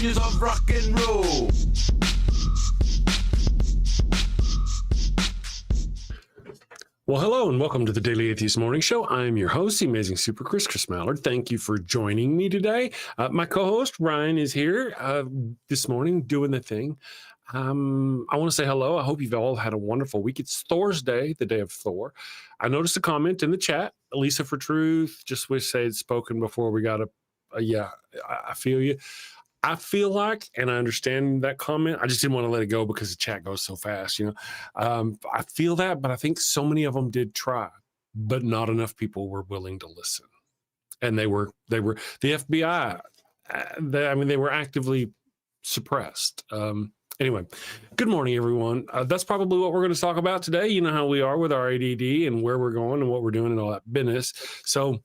ages of rock and roll. Well, hello and welcome to the Daily Atheist Morning Show. I'm your host, the amazing Super Chris Mallard. Thank you for joining me today. My co-host, Ryan, is here this morning doing the thing. I want to say hello. I hope you've all had a wonderful week. It's Thor's Day, the day of Thor. I noticed a comment in the chat. Lisa for Truth, just wish they had spoken before we got yeah, I feel you. I feel like, and I understand that comment, I just didn't want to let it go because the chat goes so fast, you know. I feel that, but I think so many of them did try, but not enough people were willing to listen. And they were the FBI. They were actively suppressed. Anyway, good morning, everyone. That's probably what we're going to talk about today. You know how we are with our ADD and where we're going and what we're doing and all that business. So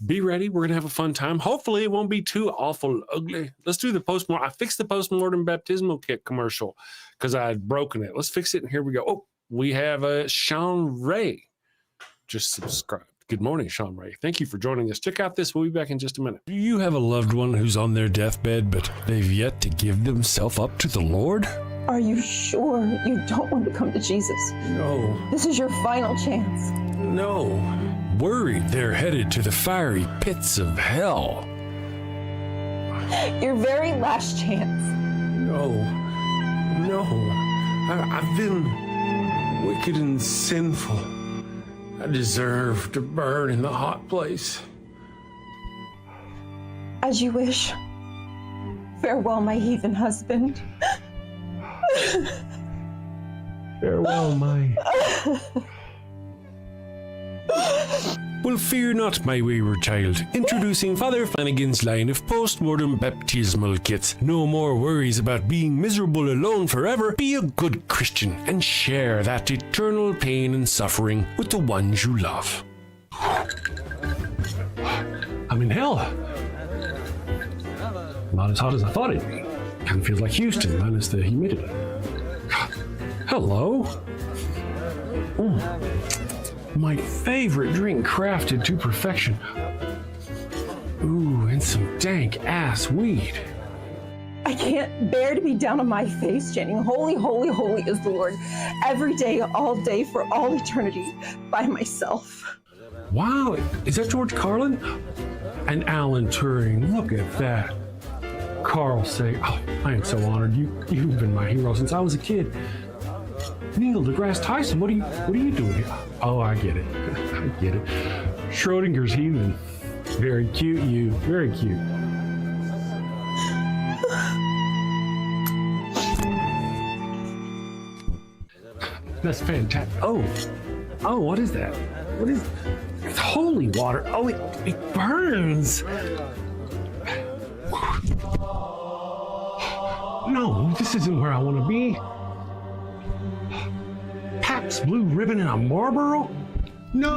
be ready. We're going to have a fun time. Hopefully, it won't be too awful ugly. Let's do the postmortem. I fixed the postmortem baptismal kit commercial because I had broken it. Let's fix it, and here we go. Oh, we have Sean Ray just subscribed. Good morning, Sean Ray. Thank you for joining us. Check out this. We'll be back in just a minute. Do you have a loved one who's on their deathbed, but they've yet to give themselves up to the Lord? Are you sure you don't want to come to Jesus? No. This is your final chance. No. Worried they're headed to the fiery pits of hell. Your very last chance. No. I've been wicked and sinful. I deserve to burn in the hot place. As you wish. Farewell, my heathen husband. Farewell, my... Well, fear not, my wayward child. Introducing Father Flanagan's line of post-mortem baptismal kits. No more worries about being miserable alone forever. Be a good Christian and share that eternal pain and suffering with the ones you love. I'm in hell. Not as hot as I thought it'd be. Kind of feels like Houston, minus the humidity. Hello. My favorite drink crafted to perfection. Ooh, and some dank ass weed. I can't bear to be down on my face chanting, holy, holy, holy is the Lord, every day, all day, for all eternity, by myself. Wow, is that George Carlin? And Alan Turing, look at that. Carl say, oh, I am so honored. You've been my hero since I was a kid. Neil deGrasse Tyson, what are you doing here? Oh, I get it. I get it. Schrodinger's heathen. Very cute, you. Very cute. That's fantastic. Oh, what is that? What is... It's holy water. Oh, it burns. No, this isn't where I want to be. Pabst Blue Ribbon and a Marlboro? No!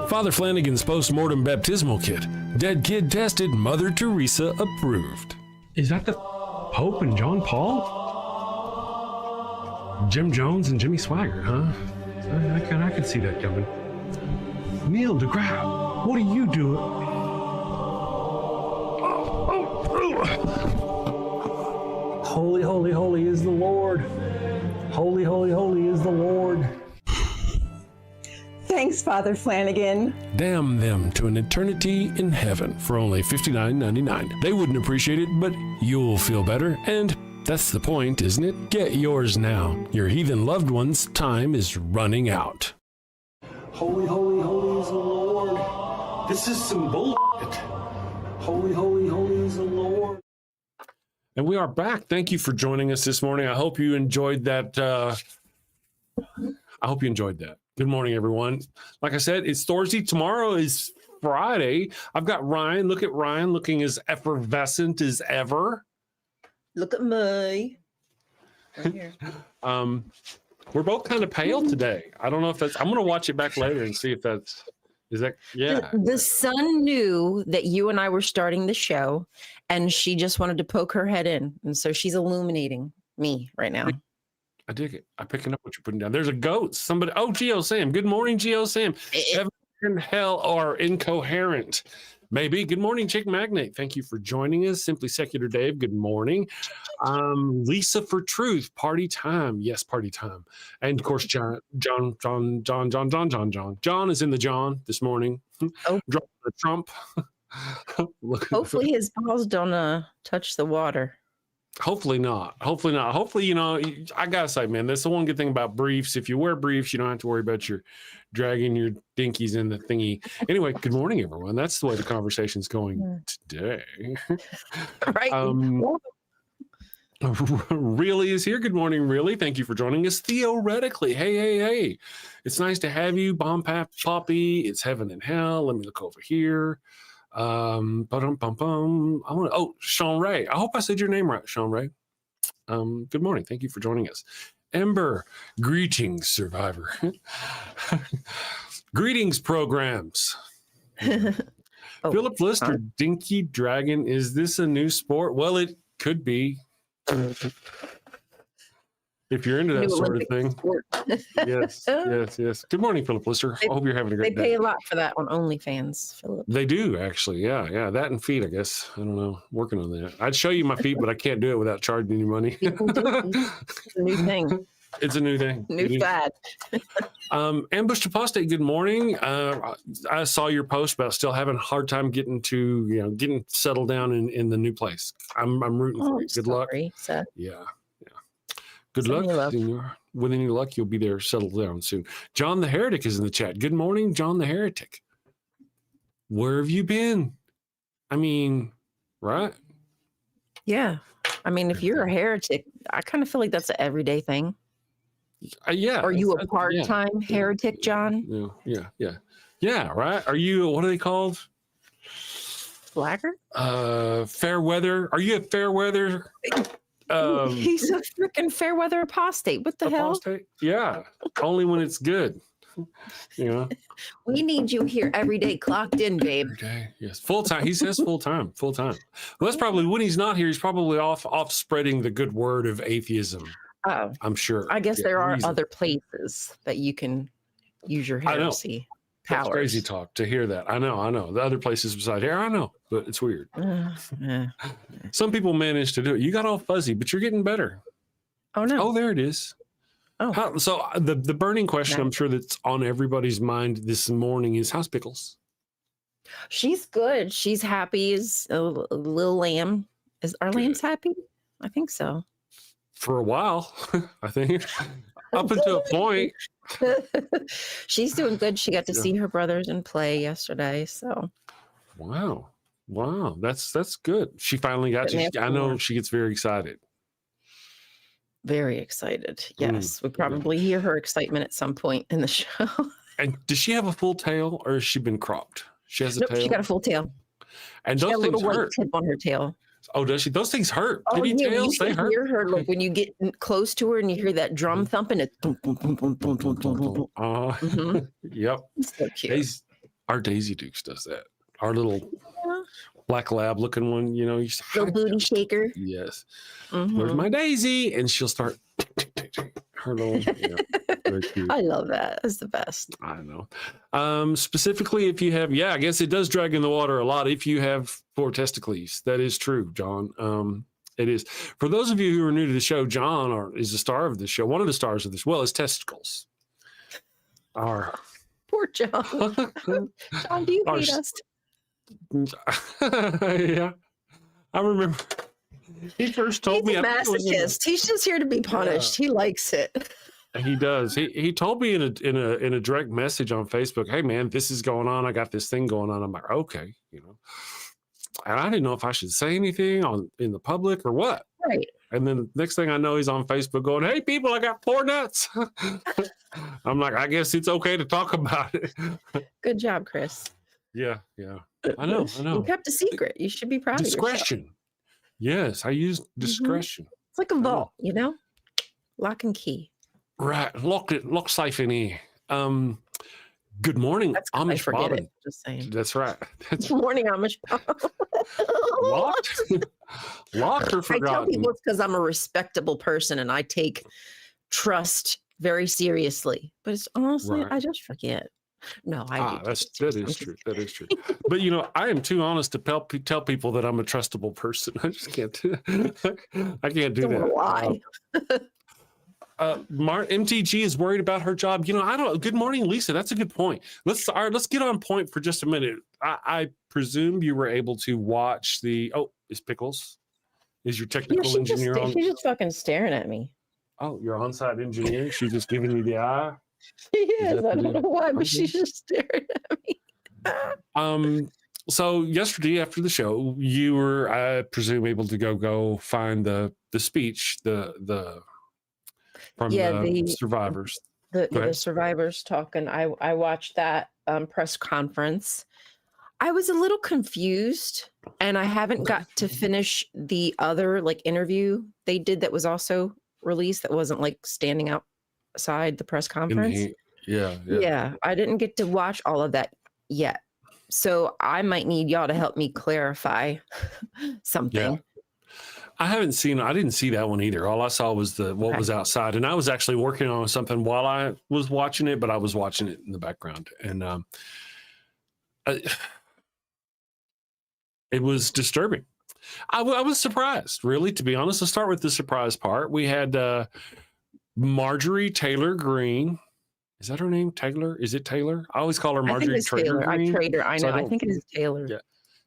Father Flanagan's post-mortem baptismal kit. Dead kid tested, Mother Teresa approved. Is that the Pope and John Paul? Jim Jones and Jimmy Swaggart, huh? I could see that coming. Neil deGrasse, what are you doing? Holy, holy, holy is the Lord. Holy, holy, holy is the Lord. Thanks, Father Flanagan. Damn them to an eternity in heaven for only $59.99. They wouldn't appreciate it, but you'll feel better. And that's the point, isn't it? Get yours now. Your heathen loved one's time is running out. Holy, holy, holy is the Lord. This is some bullshit. Holy, holy, holy is the Lord. And we are back. Thank you for joining us this morning. I hope you enjoyed that. Good morning, everyone. Like I said, it's Thursday. Tomorrow is Friday. I've got Ryan. Look at Ryan looking as effervescent as ever. Look at me. Right here. We're both kind of pale today. I don't know if that's... I'm going to watch it back later and see if that's... Is that... Yeah. The sun knew that you and I were starting the show, and she just wanted to poke her head in. And so she's illuminating me right now. I dig it. I'm picking up what you're putting down. There's a goat. Somebody... Oh, Geo Sam. Good morning, Geo Sam. Heaven and hell are incoherent. Maybe. Good morning, Chick Magnate. Thank you for joining us. Simply Secular Dave, good morning. Lisa for Truth, party time. Yes, party time. And of course, John is in the John this morning. Oh. Trump. Hopefully his balls don't touch the water. Hopefully not. Hopefully, I gotta say, man, that's the one good thing about briefs. If you wear briefs, you don't have to worry about your dragging your dinkies in the thingy. Anyway, good morning, everyone. That's the way the conversation's going today. Right. Really is here. Good morning, really. Thank you for joining us. Theoretically, hey. It's nice to have you. Bomb Poppy. It's heaven and hell. Let me look over here. Sean Ray. I hope I said your name right, Sean Ray. Good morning. Thank you for joining us. Ember, greetings, survivor. Greetings, programs. Philip Lister, Dinky Dragon. Is this a new sport? Well, it could be. If you're into that sort of thing. Yes. Good morning, Philip Lister. I hope you're having a great day. They pay a lot for that on OnlyFans, Philip. They do, actually. Yeah. That and feet, I guess. I don't know. Working on that. I'd show you my feet, but I can't do it without charging any money. It's a new thing. It's a new thing. New fad. Ambushed Apostate, good morning. I saw your post about still having a hard time getting settled down in the new place. I'm rooting for you. Good luck. Yeah. Good luck. With any luck, you'll be there settled down soon. John the Heretic is in the chat. Good morning, John the Heretic. Where have you been? I mean, right? Yeah. I mean, if you're a heretic, I kind of feel like that's an everyday thing. Yeah. Are you a part-time heretic, John? Yeah, right? Are you, what are they called? Flagger? Fair weather. Are you a fair weather? He's a freaking fair weather apostate. What the hell? Yeah, only when it's good. We need you here every day, clocked in, babe. Every day, yes, full time. He says full time. Well, that's probably when he's not here. He's probably off spreading the good word of atheism. Oh, I'm sure. I guess there are other places that you can use your heresy powers. That's crazy talk to hear that. I know. The other places beside here, I know, but it's weird. Some people manage to do it. You got all fuzzy, but you're getting better. Oh no! Oh, there it is. Oh, so the burning question, I'm sure that's on everybody's mind this morning is, how's Pickles? She's good. She's happy as a little lamb. Is our lambs happy? I think so. For a while, I think. Up until a point. She's doing good. She got to see her brothers and play yesterday. So wow, that's good. She finally got to. I know she gets very excited. Very excited. Yes, we probably hear her excitement at some point in the show. And does she have a full tail, or has she been cropped? She has a tail. She got a full tail. And those things hurt. White tip on her tail. Oh, does she? Those things hurt. Kitty tails, they hurt. You hear her, like when you get close to her and you hear that drum thumping. It's boom, boom, boom, boom, boom, boom, boom, boom. Yep. So cute. Our Daisy Dukes does that. Our little black lab looking one, little booty shaker. Yes. Where's my Daisy? And she'll start her little. Very cute. I love that. It's the best. I know. Specifically, if you have, I guess it does drag in the water a lot. If you have 4 testicles, that is true, John. It is. For those of you who are new to the show, John is the star of the show. One of the stars of this. Well, his testicles. Poor John. John, do you hate us? Yeah, I remember. He first told me. He's a masochist. He's just here to be punished. He likes it. He does. He told me in a direct message on Facebook, "Hey man, this is going on. I got this thing going on." I'm like, okay, And I didn't know if I should say anything in the public or what. Right. And then next thing I know, he's on Facebook going, "Hey people, I got 4 nuts." I'm like, I guess it's okay to talk about it. Good job, Chris. Yeah. I know. You kept a secret. You should be proud of yourself. Discretion. Yes, I used discretion. It's like a vault, lock and key. Right, lock safe in here. Good morning, Amish Bobbin. Just saying. That's right. Good morning, Amish Bobbin. Locked or forgotten? I tell people it's because I'm a respectable person and I take trust very seriously. But it's honestly, I just forget. No, I do. That is true. That is true. But I am too honest to tell people that I'm a trustable person. I just can't do I can't do Don't that. know why. MTG is worried about her job. I don't. Good morning, Lisa. That's a good point. Let's get on point for just a minute. I presume you were able to watch the. Oh, is Pickles? Is your technical engineer on? She's just fucking staring at me. Oh, your on-site engineer. She's just giving you the eye. She is. I don't know why, but she's just staring at me. So yesterday after the show, you were, I presume, able to go find the speech, the survivors. The survivors talking. I watched that press conference. I was a little confused, and I haven't got to finish the other interview they did that was also released that wasn't standing outside the press conference. Yeah. I didn't get to watch all of that yet. So I might need y'all to help me clarify something. Yeah. I didn't see that one either. All I saw was what was outside. And I was actually working on something while I was watching it, but I was watching it in the background. And it was disturbing. I was surprised, really, to be honest. Let's start with the surprise part. We had Marjorie Taylor Greene. Is that her name? Taylor? Is it Taylor? I always call her Marjorie Taylor Greene. I know. I think it is Taylor.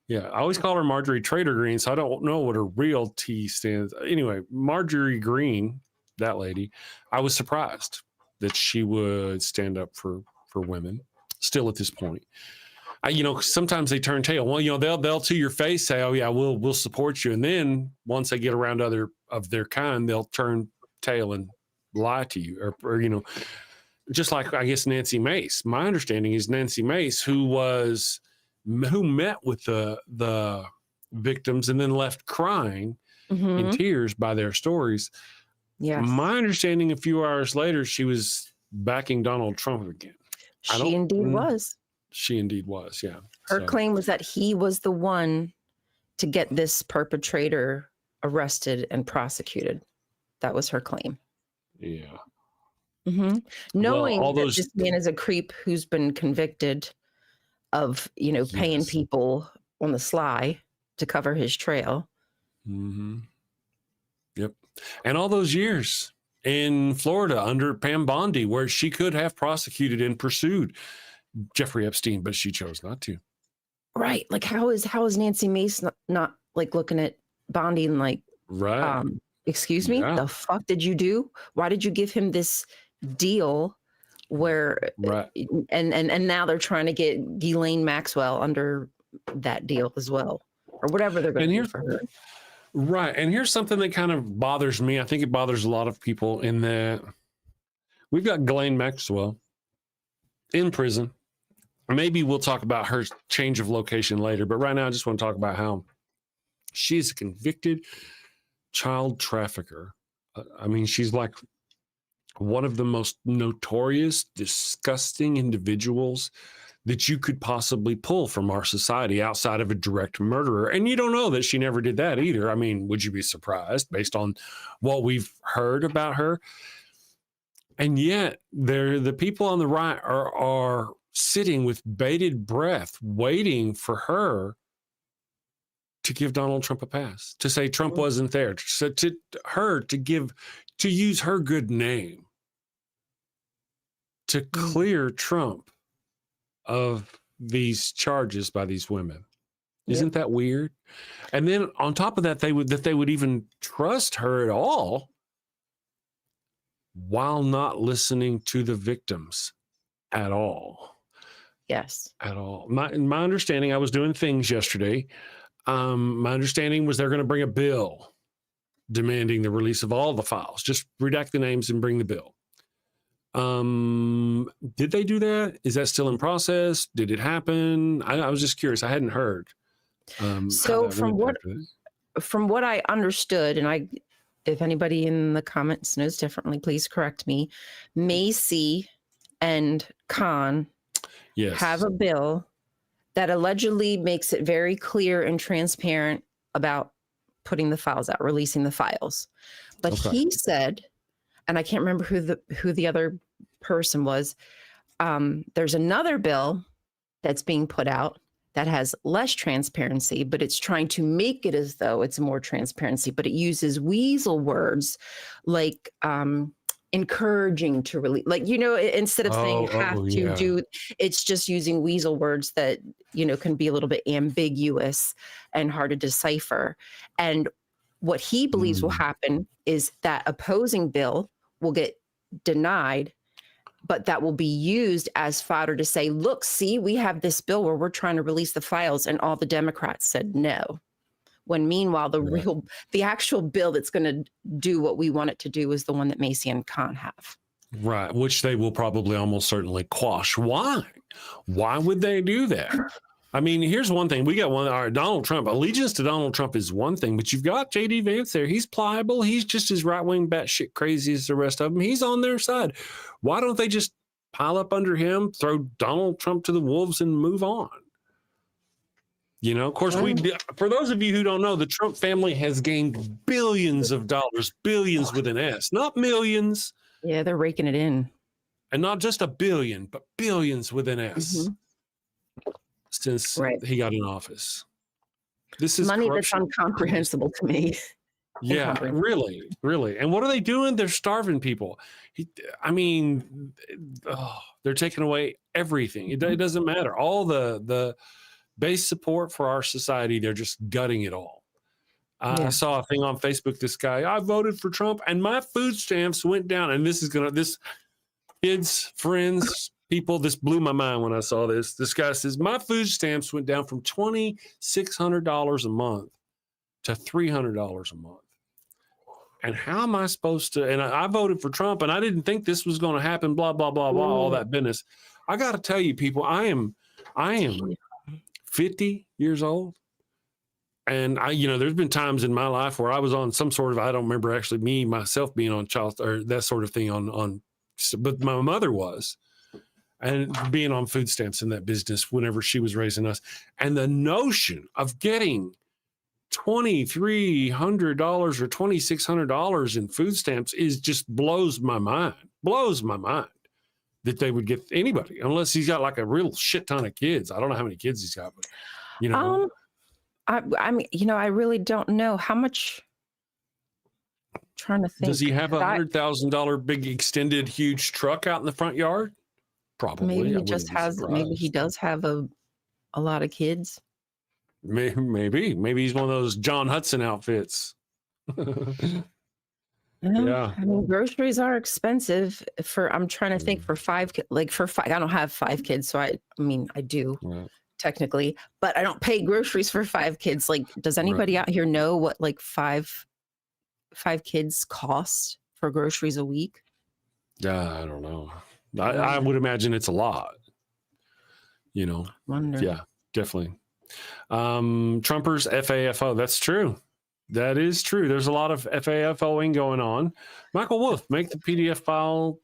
Yeah. I always call her Marjorie Trader Greene, so I don't know what her real T stands. Anyway, Marjorie Greene, that lady, I was surprised that she would stand up for women still at this point. Sometimes they turn tail. Well, they'll to your face say, "Oh yeah, we'll support you," and then once they get around other of their kind, they'll turn tail and lie to you, or just like I guess Nancy Mace. My understanding is Nancy Mace, who met with the victims and then left crying in tears by their stories. Yes. My understanding, a few hours later, she was backing Donald Trump again. She indeed was. She indeed was, yeah. Her claim was that he was the one to get this perpetrator arrested and prosecuted. That was her claim. Yeah. Knowing that this man is a creep who's been convicted of, paying people on the sly to cover his trail. Yep. And all those years in Florida under Pam Bondi, where she could have prosecuted and pursued Jeffrey Epstein, but she chose not to. Right. How is Nancy Mace not looking at Bondi and right. Excuse me, the fuck did you do? Why did you give him this deal where and now they're trying to get Ghislaine Maxwell under that deal as well, or whatever they're going to do for her. Right. And here's something that kind of bothers me. I think it bothers a lot of people in that we've got Ghislaine Maxwell in prison. Maybe we'll talk about her change of location later, but right now I just want to talk about how she's a convicted child trafficker. I mean, she's like one of the most notorious, disgusting individuals that you could possibly pull from our society outside of a direct murderer. And you don't know that she never did that either. I mean, would you be surprised based on what we've heard about her? And yet the people on the right are sitting with bated breath, waiting for her to give Donald Trump a pass, to say Trump wasn't there, to use her good name to clear Trump of these charges by these women. Isn't that weird? And then on top of that, they would even trust her at all while not listening to the victims at all. Yes. At all. My understanding, I was doing things yesterday. My understanding was they're going to bring a bill demanding the release of all the files. Just redact the names and bring the bill. Did they do that? Is that still in process? Did it happen? I was just curious. I hadn't heard. So from what I understood, and if anybody in the comments knows differently, please correct me. Macy and Khan have a bill that allegedly makes it very clear and transparent about putting the files out, releasing the files. But he said, and I can't remember who the other person was, there's another bill that's being put out that has less transparency, but it's trying to make it as though it's more transparency, but it uses weasel words like encouraging to release, like, instead of saying have to do, it's just using weasel words that, can be a little bit ambiguous and hard to decipher. And what he believes will happen is that opposing bill will get denied, but that will be used as fodder to say, look, see, we have this bill where we're trying to release the files, and all the Democrats said no. When meanwhile, the actual bill that's going to do what we want it to do is the one that Macy and Khan have. Right, which they will probably almost certainly quash. Why? Why would they do that? I mean, here's one thing. We got one, all right, Donald Trump. Allegiance to Donald Trump is one thing, but you've got J.D. Vance there. He's pliable. He's just as right-wing batshit crazy as the rest of them. He's on their side. Why don't they just pile up under him, throw Donald Trump to the wolves, and move on? Of course, for those of you who don't know, the Trump family has gained billions of dollars, billions with an S, not millions. Yeah, they're raking it in. And not just a billion, but billions with an S. Since he got in office. This is money corruption. That's incomprehensible to me. Yeah, really, really. And what are they doing? They're starving people. They're taking away everything. It doesn't matter. All the base support for our society, they're just gutting it all. I saw a thing on Facebook. This guy, I voted for Trump and my food stamps went down. And this kids, friends, people, this blew my mind when I saw this. This guy says, my food stamps went down from $2,600 a month to $300 a month. And how am I supposed to, and I voted for Trump and I didn't think this was going to happen, blah, blah, blah, blah, all that business. I got to tell you, people, I am 50 years old. And there's been times in my life where I was on some sort of, I don't remember actually myself being on child or that sort of thing but my mother was. And being on food stamps in that business whenever she was raising us. And the notion of getting $2,300 or $2,600 in food stamps just blows my mind. Blows my mind that they would get anybody, unless he's got like a real shit ton of kids. I don't know how many kids he's got, but I really don't know how much. I'm trying to think. Does he have $100,000 big extended huge truck out in the front yard? Probably. Maybe he does have a lot of kids. Maybe he's one of those John Hudson outfits. Yeah. I mean, groceries are expensive I'm trying to think for five, I don't have 5 kids. So I do technically, but I don't pay groceries for 5 kids. Like, does anybody out here know what five kids cost for groceries a week? Yeah, I don't know. I would imagine it's a lot, Wonder. Yeah, definitely. Trumpers FAFO. That's true. That is true. There's a lot of FAFOing going on. Michael Wolff, make the PDF file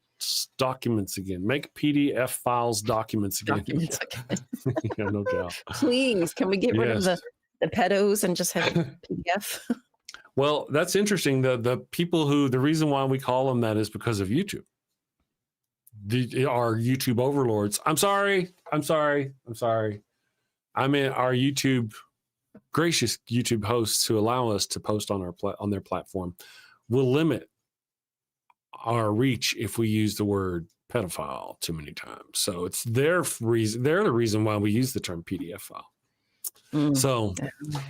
documents again. Make PDF files documents again. Yeah, no doubt. Please, can we get rid of the pedos and just have PDF? Well, that's interesting. The people the reason why we call them that is because of YouTube. Our YouTube overlords. I'm sorry. I mean, our gracious YouTube hosts who allow us to post on their platform will limit our reach if we use the word pedophile too many times. So it's their reason. They're the reason why we use the term PDF file. So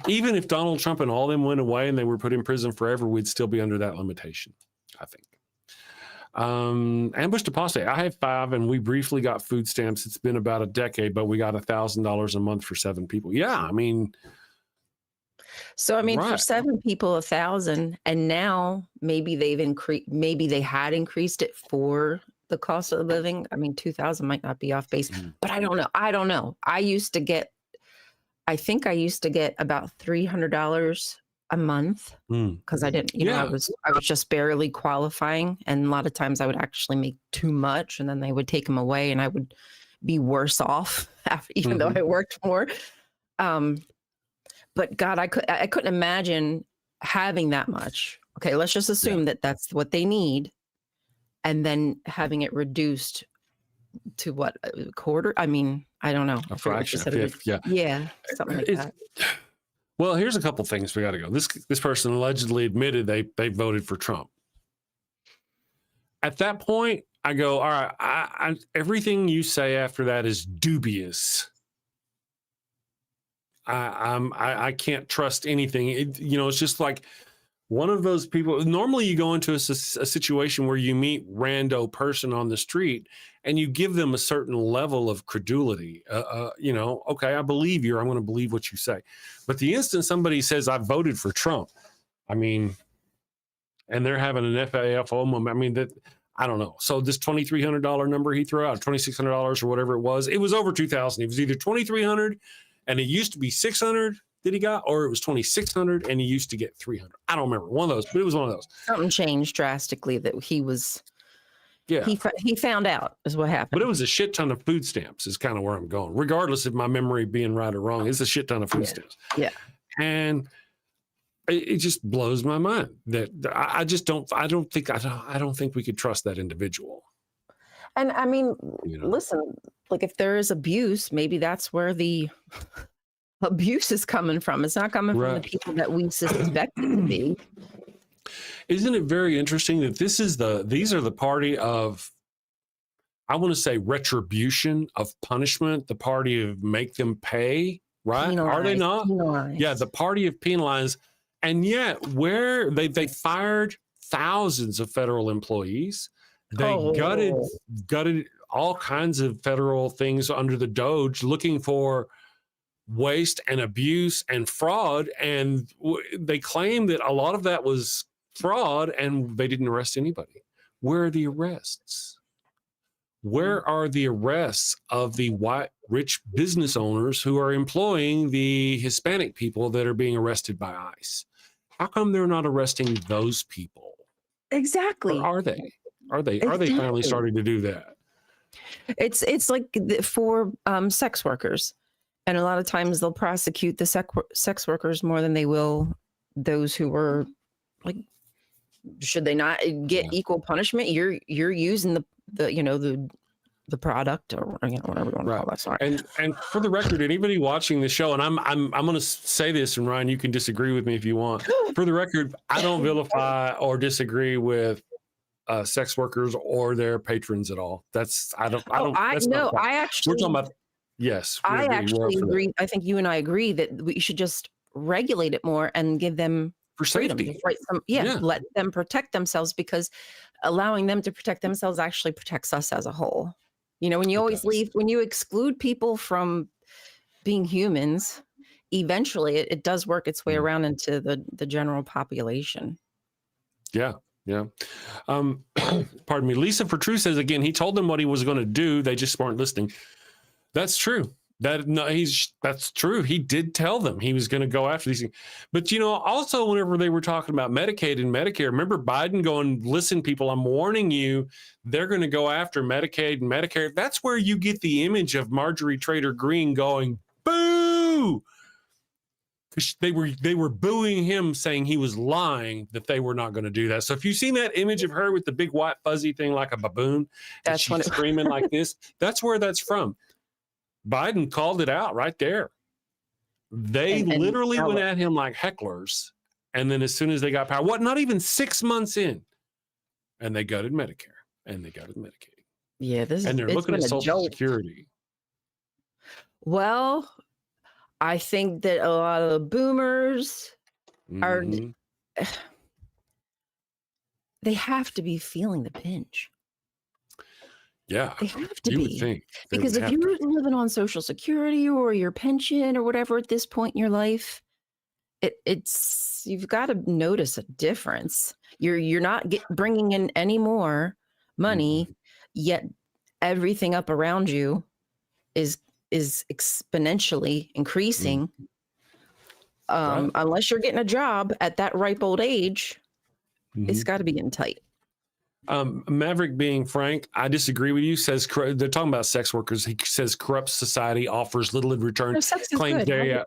even if Donald Trump and all them went away and they were put in prison forever, we'd still be under that limitation, I think. Ambushed apostate. I have 5 and we briefly got food stamps. It's been about a decade, but we got $1,000 a month for 7 people. Yeah. I mean, for 7 people, 1,000, and now maybe they had increased it for the cost of living. I mean, 2,000 might not be off base, but I don't know. I think I used to get about $300 a month because I didn't, I was just barely qualifying. And a lot of times I would actually make too much and then they would take them away and I would be worse off even though I worked more. But God, I couldn't imagine having that much. Okay. Let's just assume that that's what they need. And then having it reduced to what, a quarter? I mean, I don't know. A I forget what you fraction, a said it was. fifth, yeah. Yeah, something like It's- that. Well, here's a couple things we got to go. This person allegedly admitted they voted for Trump. At that point, I go, all right, I everything you say after that is dubious. I can't trust anything. It's just like one of those people. Normally, you go into a situation where you meet rando person on the street and you give them a certain level of credulity. Okay, I believe you. I'm going to believe what you say. But the instant somebody says I voted for Trump, I mean, and they're having an FAFO moment. I mean that. I don't know. So this $2,300 number he threw out, $2,600 or whatever it was over 2,000. It was either 2,300 and it used to be 600 that he got, or it was 2,600 and he used to get 300. I don't remember one of those, but it was one of those. Something changed drastically that he was. Yeah. He found out is what happened. But it was a shit ton of food stamps is kind of where I'm going, regardless of my memory being right or wrong. It's a shit ton of food stamps. Yeah. And it just blows my mind that I don't think we could trust that individual. And I mean, listen, like if there is abuse, maybe that's where the abuse is coming from. It's not coming from the people that we suspect it to be. Isn't it very interesting that these are the party of, I want to say, retribution, of punishment, the party of make them pay, right? Penalized, are they not? penalized. Yeah, the party of penalize. And yet where they fired thousands of federal employees. They gutted all kinds of federal things under the Doge, looking for waste and abuse and fraud. And they claim that a lot of that was fraud and they didn't arrest anybody. Where are the arrests? Where are the arrests of the white rich business owners who are employing the Hispanic people that are being arrested by ICE? How come they're not arresting those people? Exactly. Or are they? Are they finally starting to do that? It's like for sex workers, and a lot of times they'll prosecute the sex workers more than they will those who were like. Should they not get equal punishment? You're using the product, or whatever you want to call that. Sorry. And for the record, anybody watching the show, and I'm going to say this, and Ryan, you can disagree with me if you want. For the record, I don't vilify or disagree with sex workers or their patrons at all. That's I don't. That's no. not I actually. We're talking about. Yes, I actually agree. I think you and I agree that we should just regulate it more and give them for safety. Let them protect themselves, because allowing them to protect themselves actually protects us as a whole. When you when you exclude people from being humans, eventually it does work its way around into the general population. Yeah. Pardon me. Lisa for True says again, he told them what he was going to do. They just weren't listening. That's true. That's true. He did tell them he was going to go after these things. But, also whenever they were talking about Medicaid and Medicare, remember Biden going, listen, people, I'm warning you, they're going to go after Medicaid and Medicare. That's where you get the image of Marjorie Taylor Greene going, boo. They were booing him, saying he was lying, that they were not going to do that. So if you've seen that image of her with the big white fuzzy thing like a baboon, that's she's screaming like this, that's where that's from. Biden called it out right there. They literally went at him like hecklers. And then as soon as they got power, not even 6 months in, and they gutted Medicare and they gutted Medicaid. Yeah, and they're looking at Social Security. Well, I think that a lot of the boomers are, they have to be feeling the pinch. Yeah, they have to be. Would think because if you're living on Social Security or your pension or whatever at this point in your life, it's you've got to notice a difference. You're not bringing in any more money, yet everything up around you is exponentially increasing. Unless you're getting a job at that ripe old age, it's got to be getting tight. Maverick being frank, I disagree with you. Says they're talking about sex workers. He says corrupt society offers little in return. No, sex is claims good.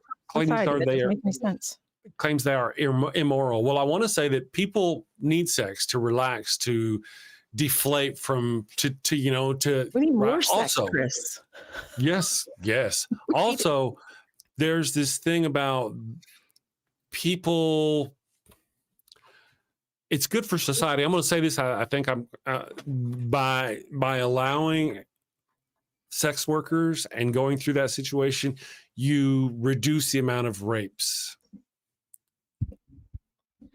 Claims they are immoral. Well, I want to say that people need sex to relax, to deflate from to We need more right, sex, also Chris. yes also there's this thing about people. It's good for society. I'm going to say this. I think I'm by allowing sex workers and going through that situation, you reduce the amount of rapes.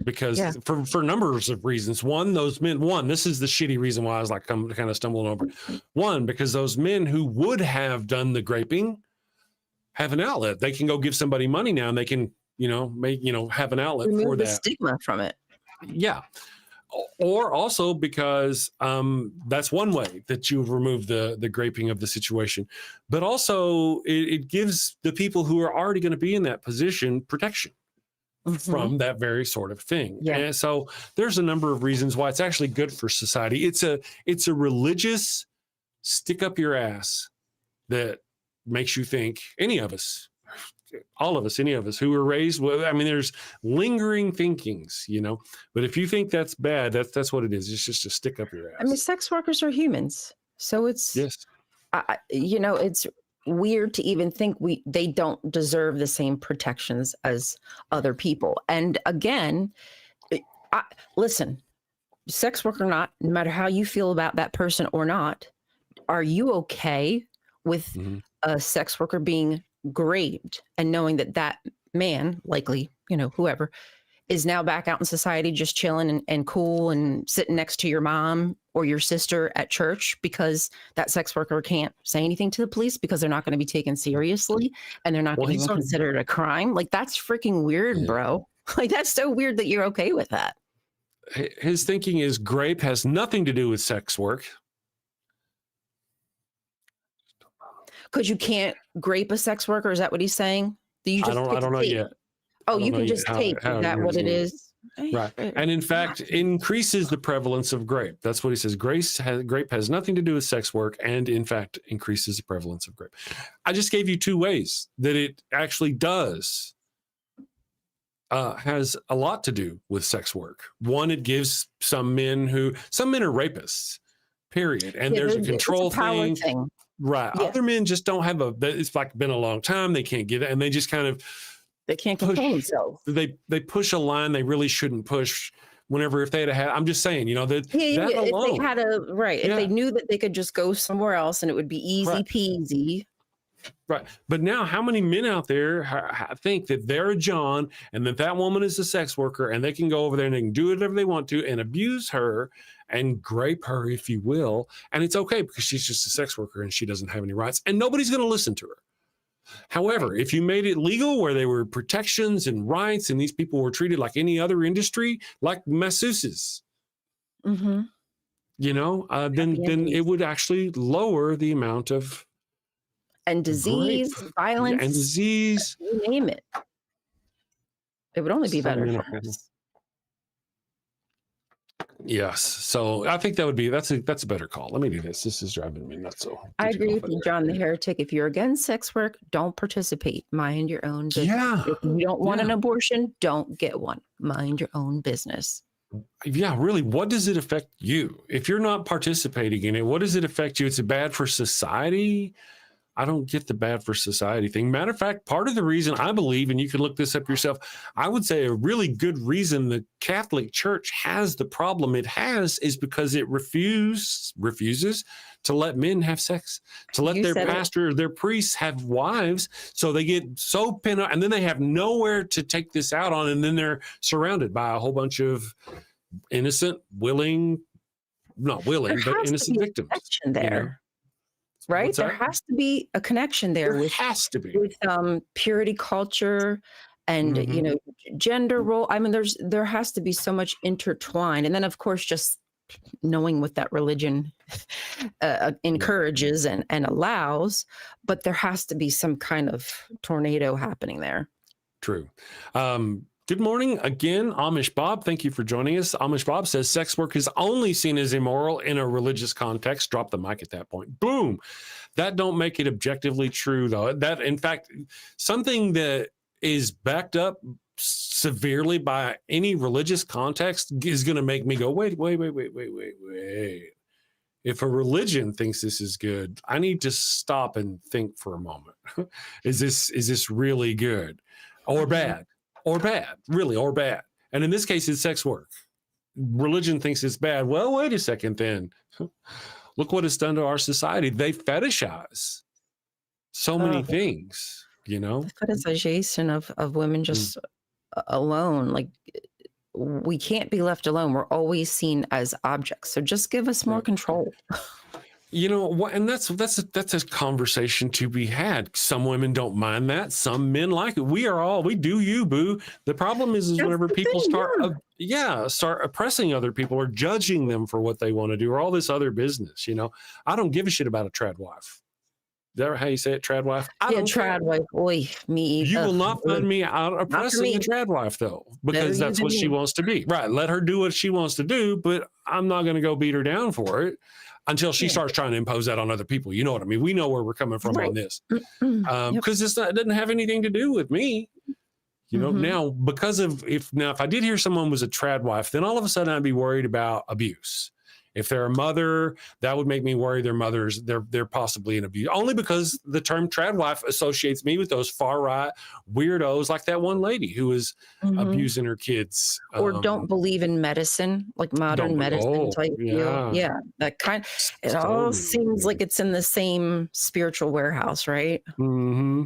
Because for numbers of reasons. This is the shitty reason why I was like kind of stumbling over. One, because those men who would have done the graping have an outlet. They can go give somebody money now, and they can, have an outlet Remove for the that stigma from it. Yeah. Or also because that's one way that you remove the graping of the situation. But also it gives the people who are already going to be in that position protection from that very sort of thing. Yeah. And so there's a number of reasons why it's actually good for society. It's a religious stick up your ass that makes you think, any of us who were raised with, I mean, there's lingering thinkings, but if you think that's bad, that's what it is. It's just a stick up your ass. I mean, sex workers are humans. So it's, yes, it's weird to even think they don't deserve the same protections as other people. And again, listen, sex worker or not, no matter how you feel about that person or not, are you okay with a sex worker being graped and knowing that man, likely, whoever, is now back out in society just chilling and cool and sitting next to your mom or your sister at church because that sex worker can't say anything to the police because they're not going to be taken seriously and they're not going to even consider it a crime? Like, that's freaking weird, bro. Like, that's so weird that you're okay with that. His thinking is grape has nothing to do with sex work. Because you can't grape a sex worker? Is that what he's saying? I don't know yet. Oh, you can just take. Is that what it is? Right. And in fact, increases the prevalence of grape. That's what he says. Grape has nothing to do with sex work and, in fact, increases the prevalence of grape. I just gave you two ways that it actually does, has a lot to do with sex work. One, it gives some men are rapists, period. And there's a control thing. Right. Yeah. Other men just don't have it's like been a long time. They can't get it. And they just kind of, they can't control themselves. They push a line they really shouldn't push if they'd have had, I'm just saying, that alone. If they had if they knew that they could just go somewhere else and it would be easy peasy. Right. But now how many men out there think that they're a John and that woman is a sex worker and they can go over there and they can do whatever they want to and abuse her and grape her, if you will. And it's okay because she's just a sex worker and she doesn't have any rights and nobody's going to listen to her. However, if you made it legal where there were protections and rights and these people were treated like any other industry, like masseuses, then it would actually lower the amount of disease, violence, and disease. You name it. It would only be better for us. Yes. So I think that's a better call. Let me do this. This is driving me nuts. So I agree with you, John the Heretic. If you're against sex work, don't participate. Mind your own business. Yeah. If you don't want an abortion, don't get one. Mind your own business. Yeah, really. What does it affect you? If you're not participating in it, what does it affect you? It's bad for society. I don't get the bad for society thing. Matter of fact, part of the reason I believe, and you can look this up yourself, I would say a really good reason the Catholic Church has the problem it has is because it refuses to let men have sex, to let their pastor, their priests have wives. So they get so pinned up and then they have nowhere to take this out on. And then they're surrounded by a whole bunch of innocent, innocent victims. There. Right? There has to be a connection there. With purity culture and, gender role. I mean, there has to be so much intertwined. And then, of course, just knowing what that religion encourages and allows, but there has to be some kind of tornado happening there. True. Good morning again, Amish Bob. Thank you for joining us. Amish Bob says sex work is only seen as immoral in a religious context. Drop the mic at that point. Boom. That don't make it objectively true, though. That, in fact, something that is backed up severely by any religious context is going to make me go, wait. If a religion thinks this is good, I need to stop and think for a moment. Is this really good or bad or bad, really, or bad? And in this case, it's sex work. Religion thinks it's bad. Well, wait a second then. Look what it's done to our society. They fetishize so many things, you know? The fetishization of women just alone, like we can't be left alone. We're always seen as objects. So just give us more control. You know what? And that's a conversation to be had. Some women don't mind that. Some men like it. We do you, boo. The problem is whenever people start oppressing other people or judging them for what they want to do or all this other business. You know, I don't give a shit about a trad wife. Is that how you say it, trad wife? Trad wife. Oy, me. You will not find me out oppressing a trad wife, though, because that's what she wants to be. Right. Let her do what she wants to do, but I'm not going to go beat her down for it until she starts trying to impose that on other people. You know what I mean? We know where we're coming from on this. Because it doesn't have anything to do with me. You know, now, because of if I did hear someone was a trad wife, then all of a sudden I'd be worried about abuse. If they're a mother, that would make me worry they're possibly an abuse. Only because the term trad wife associates me with those far right weirdos like that one lady who was abusing her kids. Or don't believe in medicine, like modern medicine type deal. Yeah, that kind. It all seems like it's in the same spiritual warehouse, right? Mm-hmm.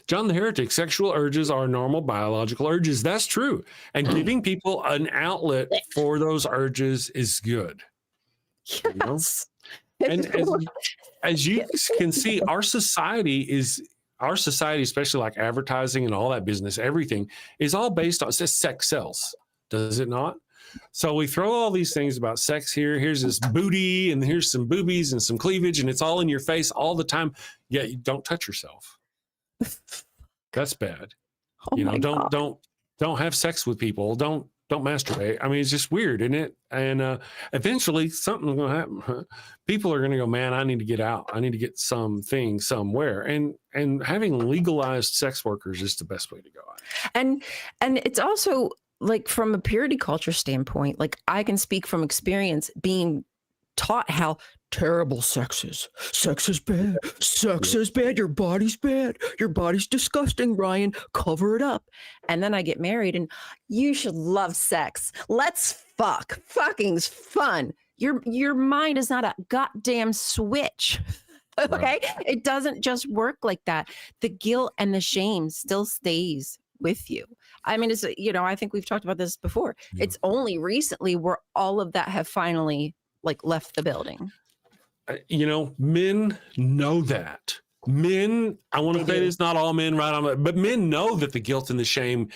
John the Heretic, sexual urges are normal biological urges. That's true. And giving people an outlet for those urges is good. Yes. You know? And as you can see, our society, especially like advertising and all that business, everything is all based on sex sells, does it not? So we throw all these things about sex here. Here's this booty and here's some boobies and some cleavage and it's all in your face all the time. Yet you don't touch yourself. That's bad. You know, don't have sex with people. Don't masturbate. I mean, it's just weird, isn't it? And eventually something's going to happen. People are going to go, man, I need to get out. I need to get something somewhere. And having legalized sex workers is the best way to go. And it's also like from a purity culture standpoint, like I can speak from experience being taught how terrible sex is. Sex is bad. Sex is bad. Your body's bad. Your body's disgusting, Ryan. Cover it up. And then I get married and you should love sex. Let's fuck. Fucking's fun. Your mind is not a goddamn switch. Okay? Right. It doesn't just work like that. The guilt and the shame still stays with you. I mean, it's, you know, I think we've talked about this before. Yeah. It's only recently where all of that have finally like left the building. You know, men know that. Men, I want to say this, not all men, right? But men know that the guilt and the shame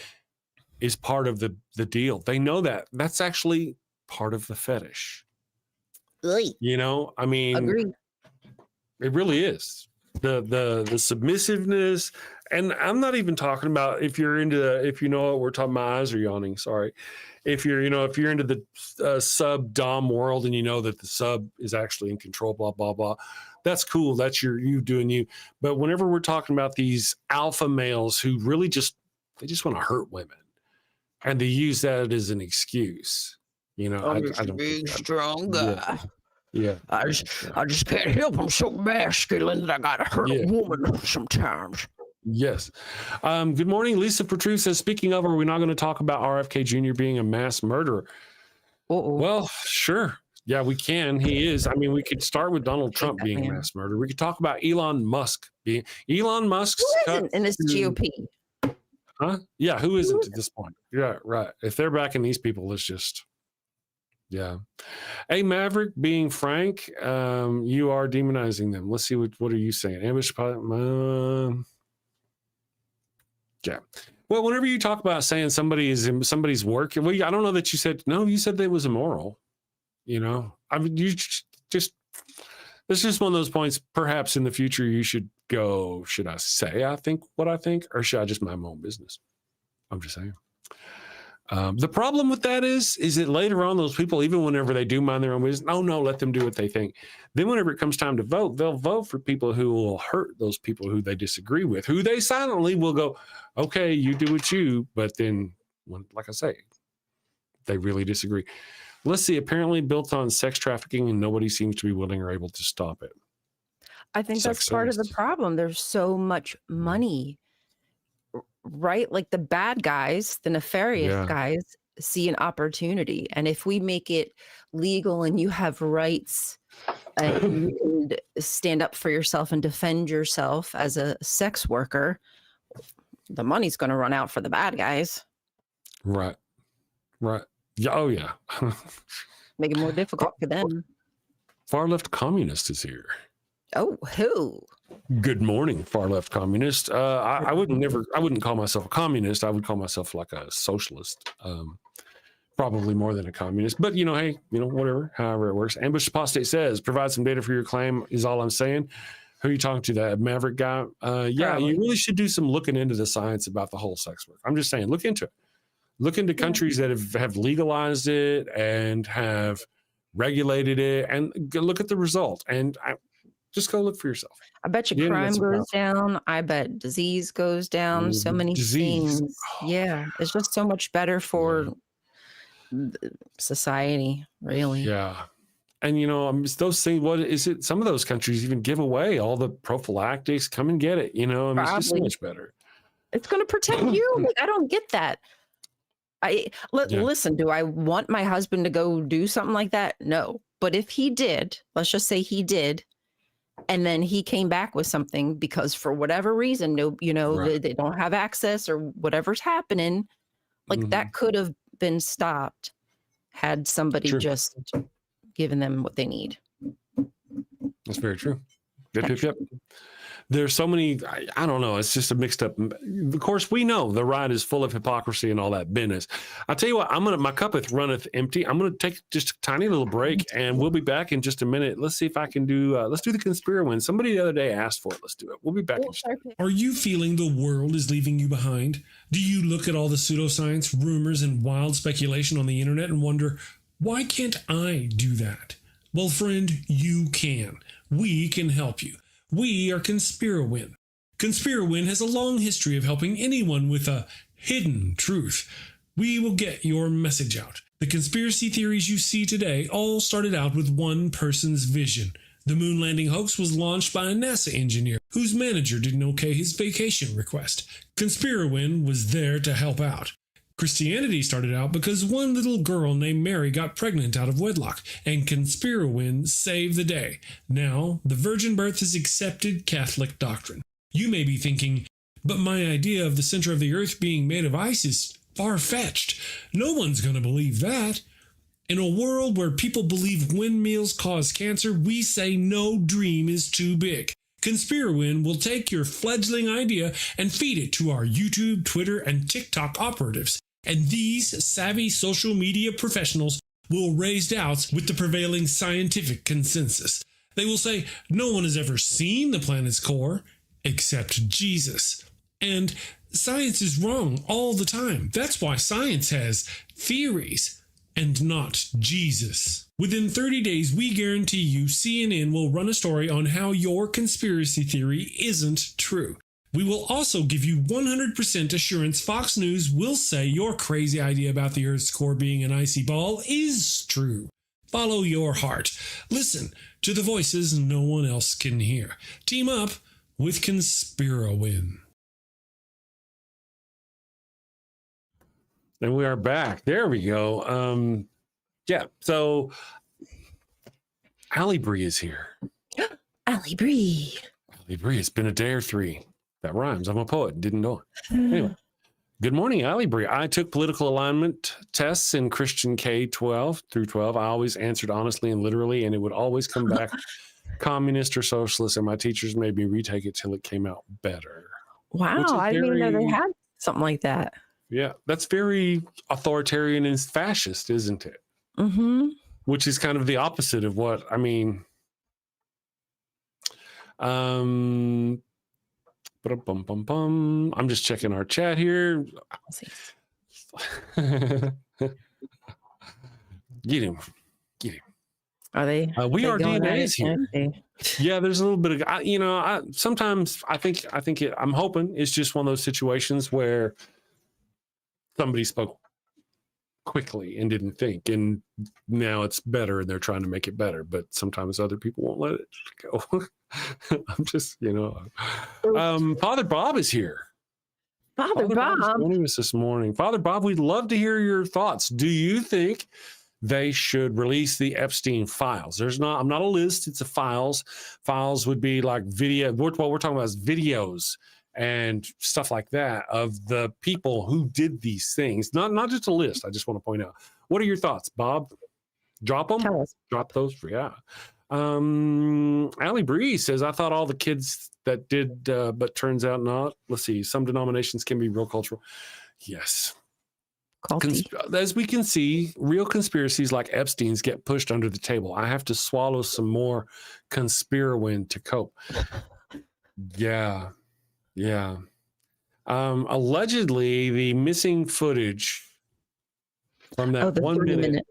is part of the deal. They know that. That's actually part of the fetish. You know, I mean, agreed. It really is. The submissiveness, and I'm not even talking about if you know what we're talking, my eyes are yawning, sorry. If you're into the sub dom world and you know that the sub is actually in control, blah, blah, blah. That's cool. That's you doing you. But whenever we're talking about these alpha males who really they just want to hurt women and they use that as an excuse, you know, I'm just a big, strong guy. Yeah. I just can't help. I'm so masculine that I gotta hurt a woman sometimes. Yes. Good morning. Lisa Petru says, speaking of, are we not going to talk about RFK Jr. being a mass murderer? Well, sure. Yeah, we can. He is. I mean, we could start with Donald Trump being a mass murderer. We could talk about Elon Musk being Musk's in this GOP. Huh? Yeah, who isn't at this point? Yeah, right. If they're backing these people, let's just Hey, Maverick, being frank, you are demonizing them. Let's see what are you saying? Ambush yeah. Well, whenever you talk about saying somebody is in somebody's work, well, I don't know that you said that it was immoral. You know, I mean, it's just one of those points. Perhaps in the future, you should go, should I say I think what I think, or should I just mind my own business? I'm just saying. The problem with that is that later on, those people, even whenever they do mind their own business, no, let them do what they think. Then whenever it comes time to vote, they'll vote for people who will hurt those people who they disagree with, who they silently will go, okay, you do what you, but then, like I say, they really disagree. Let's see, apparently built on sex trafficking, and nobody seems to be willing or able to stop it. I think that's part of the problem. There's so much money, right? Like the bad guys, the nefarious guys see an opportunity. And if we make it legal and you have rights and you can stand up for yourself and defend yourself as a sex worker, the money's going to run out for the bad guys. Right. Yeah. Oh, yeah. Make it more difficult for them. Far left communist is here. Oh, who? Good morning, far left communist. I wouldn't call myself a communist. I would call myself like a socialist. Probably more than a communist, but hey, whatever, however it works. Ambush Apostate says, provide some data for your claim is all I'm saying. Who are you talking to? That Maverick guy? Yeah, you really should do some looking into the science about the whole sex work. I'm just saying, look into it. Look into countries that have legalized it and have regulated it, and look at the result. And just go look for yourself. I bet you crime goes down. I bet disease goes down. So many things. Yeah, it's just so much better for society, really. Yeah. And those things, what is it? Some of those countries even give away all the prophylactics. Come and get it. It's just so much better. It's going to protect you. Like, I don't get that. Listen, do I want my husband to go do something like that? No. But if he did, let's just say he did, and then he came back with something because for whatever reason, they don't have access or whatever's happening, like that could have been stopped had somebody just given them what they need. That's very true. Yep. There's so many, I don't know. It's just a mixed up. Of course, we know the right is full of hypocrisy and all that business. I'll tell you what, my cup runneth empty. I'm going to take just a tiny little break and we'll be back in just a minute. Let's see if I can let's do the conspiracy win. Somebody the other day asked for it. Let's do it. We'll be back. Are you feeling the world is leaving you behind? Do you look at all the pseudoscience, rumors, and wild speculation on the internet and wonder, why can't I do that? Well, friend, you can. We can help you. We are Conspirowin. Conspirowin has a long history of helping anyone with a hidden truth. We will get your message out. The conspiracy theories you see today all started out with one person's vision. The moon landing hoax was launched by a NASA engineer whose manager didn't okay his vacation request. Conspirowin was there to help out. Christianity started out because one little girl named Mary got pregnant out of wedlock, and Conspirowin saved the day. Now, the virgin birth is accepted Catholic doctrine. You may be thinking, but my idea of the center of the earth being made of ice is far-fetched. No one's going to believe that. In a world where people believe windmills cause cancer, we say no dream is too big. Conspirowin will take your fledgling idea and feed it to our YouTube, Twitter, and TikTok operatives. And these savvy social media professionals will raise doubts with the prevailing scientific consensus. They will say, no one has ever seen the planet's core except Jesus. And science is wrong all the time. That's why science has theories and not Jesus. Within 30 days, we guarantee you CNN will run a story on how your conspiracy theory isn't true. We will also give you 100% assurance Fox News will say your crazy idea about the Earth's core being an icy ball is true. Follow your heart. Listen to the voices no one else can hear. Team up with Conspirowin. And we are back. There we go. So Allie Bree is here. Allie Bree. Allie Bree, it's been a day or three. That rhymes. I'm a poet. Didn't know it. Anyway, good morning, Allie Bree. I took political alignment tests in Christian K-12 through 12. I always answered honestly and literally, and it would always come back communist or socialist, and my teachers made me retake it till it came out better. Wow, I didn't even know they had something like that. Yeah, that's very authoritarian and fascist, isn't it? Mm-hmm. Which is kind of the opposite of what, I'm just checking our chat here. Get him. Are they? We they are going at DNA's it? here. Okay. Yeah, there's a little bit of, sometimes I think I'm hoping it's just one of those situations where somebody spoke quickly and didn't think, and now it's better and they're trying to make it better, but sometimes other people won't let it go. I'm just, Father Bob is here. Father Bob. Bob's joining us this morning. Father Bob, we'd love to hear your thoughts. Do you think they should release the Epstein files? I'm not a list, it's a files. Files would be like video. What we're talking about is videos and stuff like that of the people who did these things. Not just a list. I just want to point out. What are your thoughts, Bob? Drop them? Tell us. Drop those? Yeah. Allie Bree says, I thought all the kids that did, but turns out not. Let's see. Some denominations can be real cultural. Yes. As we can see, real conspiracies like Epstein's get pushed under the table. I have to swallow some more conspirowin to cope. Yeah. Allegedly, the missing footage from that 1 minute.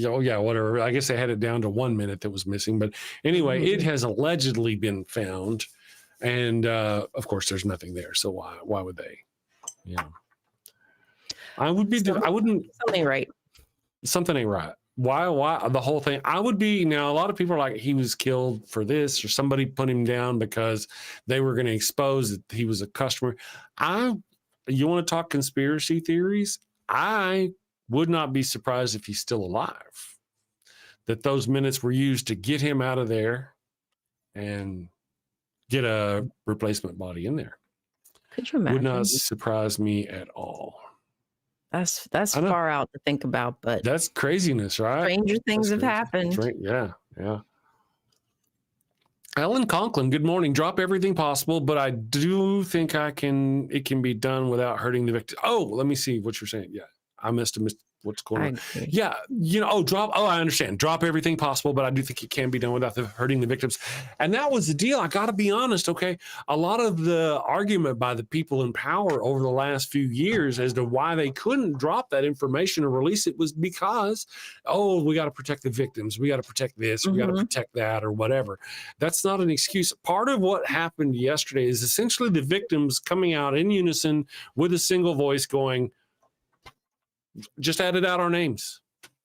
Oh, yeah, whatever. I guess they had it down to 1 minute that was missing. But anyway, it has allegedly been found. And of course, there's nothing there. So why would they? Yeah. I wouldn't. Something right. Something ain't right. Why the whole thing? I would be. Now, a lot of people are like, he was killed for this, or somebody put him down because they were going to expose that he was a customer. You want to talk conspiracy theories? I would not be surprised if he's still alive. That those minutes were used to get him out of there and get a replacement body in there. Could you imagine? Would not surprise me at all. That's far out to think about, but that's craziness, right? Stranger things have happened. Yeah. Ellen Conklin, good morning. Drop everything possible, but I do think it can be done without hurting the victim. Oh, let me see what you're saying. Yeah, I missed what's going on. Yeah, I understand. Drop everything possible, but I do think it can be done without hurting the victims. And that was the deal. I got to be honest, okay? A lot of the argument by the people in power over the last few years as to why they couldn't drop that information or release it was because, we got to protect the victims. We got to protect this. We got to protect that or whatever. That's not an excuse. Part of what happened yesterday is essentially the victims coming out in unison with a single voice going, just edit out our names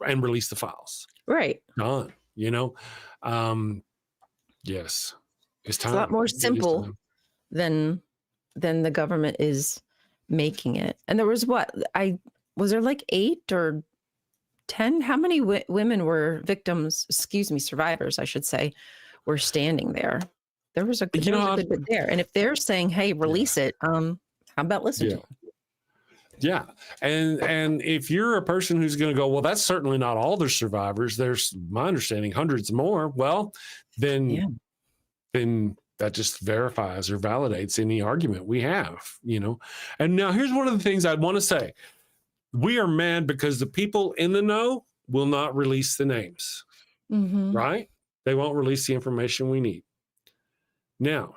and release the files. Right. Done. Yes. It's a lot more simple than the government is making it. And there was was there like 8 or 10? How many women were survivors, I should say, were standing there? There was a good bit there. And if they're saying, hey, release it, how about listen to them? Yeah. And if you're a person who's going to go, well, that's certainly not all the survivors. There's, my understanding, hundreds more. Well, then that just verifies or validates any argument we have, And now here's one of the things I'd want to say. We are mad because the people in the know will not release the names, right? They won't release the information we need. Now,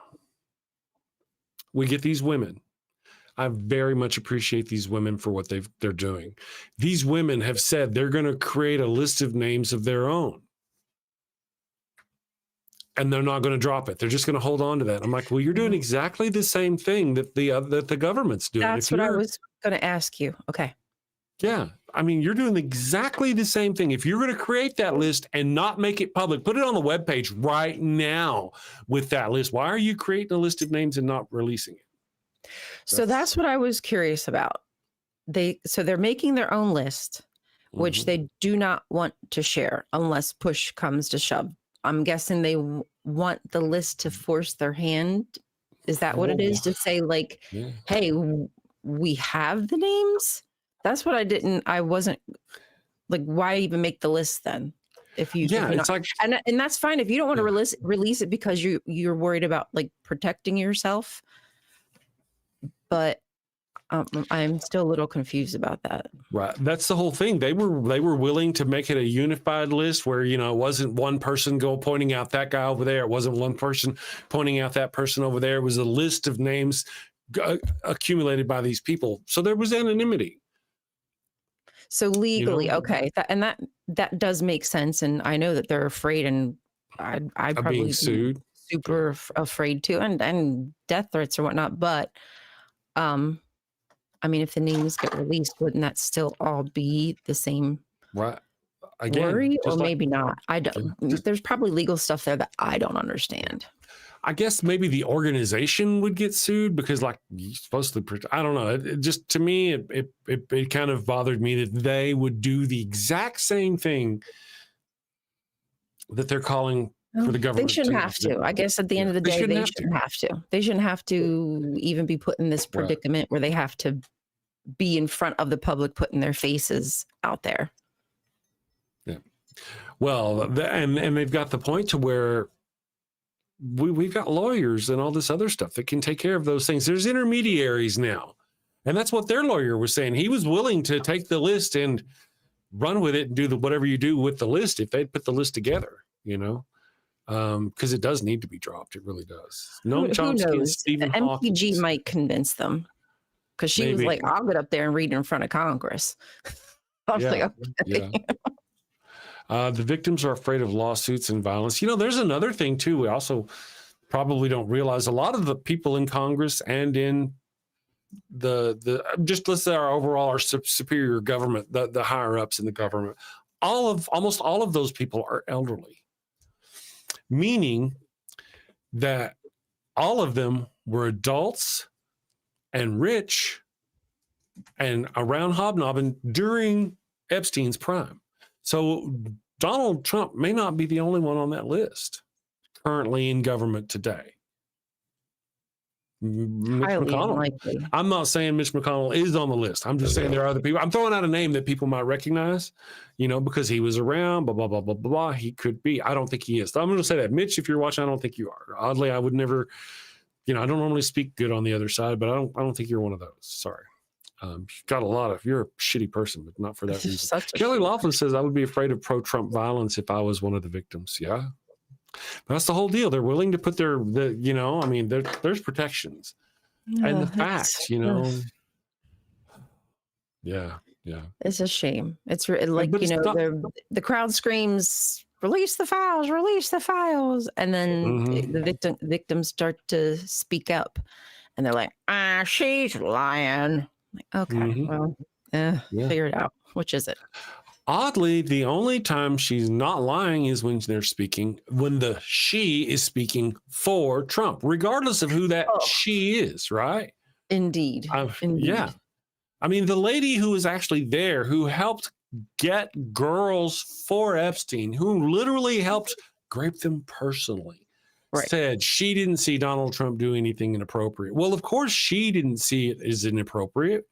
we get these women. I very much appreciate these women for what they're doing. These women have said they're going to create a list of names of their own. And they're not going to drop it. They're just going to hold on to that. I'm like, well, you're doing exactly the same thing that the government's doing. That's what I was going to ask you. Okay. Yeah. I mean, you're doing exactly the same thing. If you're going to create that list and not make it public, put it on the webpage right now with that list. Why are you creating a list of names and not releasing it? So that's what I was curious about. They're making their own list, which they do not want to share unless push comes to shove. I'm guessing they want the list to force their hand. Is that what it is? To say like, hey, we have the names? That's what I wasn't like, why even make the list then? If it's like, and that's fine. If you don't want to release it because you're worried about like protecting yourself. But I'm still a little confused about that. Right. That's the whole thing. They were willing to make it a unified list where, it wasn't one person pointing out that guy over there. It wasn't one person pointing out that person over there. It was a list of names accumulated by these people. So there was anonymity. So legally, know, okay, that does make sense, and I know that they're afraid, and I'd of probably being be sued. super afraid too, and death threats or whatnot. But I mean, if the names get released, wouldn't that still all be the same Right. Again, worry, or just like, maybe not? I don't. just, There's probably legal stuff there that I don't understand. I guess maybe the organization would get sued because, like, you're supposed to. I don't know. It just, to me, it kind of bothered me that they would do the exact same thing that they're calling for the government. They shouldn't have to. I guess at the end of the day, they shouldn't have to. They shouldn't have to even be put in this predicament where they have to be in front of the public, putting their faces out there. Yeah. Well, and they've got the point to where we've got lawyers and all this other stuff that can take care of those things. There's intermediaries now. And that's what their lawyer was saying. He was willing to take the list and run with it and do whatever you do with the list if they'd put the list together, you know, because it does need to be dropped. It really does. Who Chomsky and knows? Stephen The Hawking. MPG might convince them, because she was like, I'll get up there and read in front of Congress. I was like, okay. Yeah. The victims are afraid of lawsuits and violence. You know, there's another thing too. We also probably don't realize a lot of the people in Congress and in the just let's say our superior government, the higher ups in the government, almost all of those people are elderly, meaning that all of them were adults and rich and around hobnobbing during Epstein's prime. So Donald Trump may not be the only one on that list currently in government today. Highly unlikely. I'm not saying Mitch McConnell is on the list. I'm just saying there are other people. I'm throwing out a name that people might recognize, you know, because he was around, blah, blah, blah, blah, blah. He could be. I don't think he is. So I'm going to say that. Mitch, if you're watching, I don't think you are. Oddly, I would never, you know, I don't normally speak good on the other side, but I don't think you're one of those. Sorry. You've got you're a shitty person, but not for that reason. Kelly Laughlin says, I would be afraid of pro-Trump violence if I was one of the victims. Yeah. That's the whole deal. They're willing to put you know, I mean, there's protections and the facts, you know. Yeah. It's a shame. It's like, you know, the crowd screams, release the files. And then the victims start to speak up and they're like, she's lying. Like, okay, well, figure it out. Which is it? Oddly, the only time she's not lying is when when she is speaking for Trump, regardless of who that she is, right? Indeed. Yeah. I mean, the lady who was actually there, who helped get girls for Epstein, who literally helped grape them personally, said she didn't see Donald Trump do anything inappropriate. Well, of course, she didn't see it as inappropriate.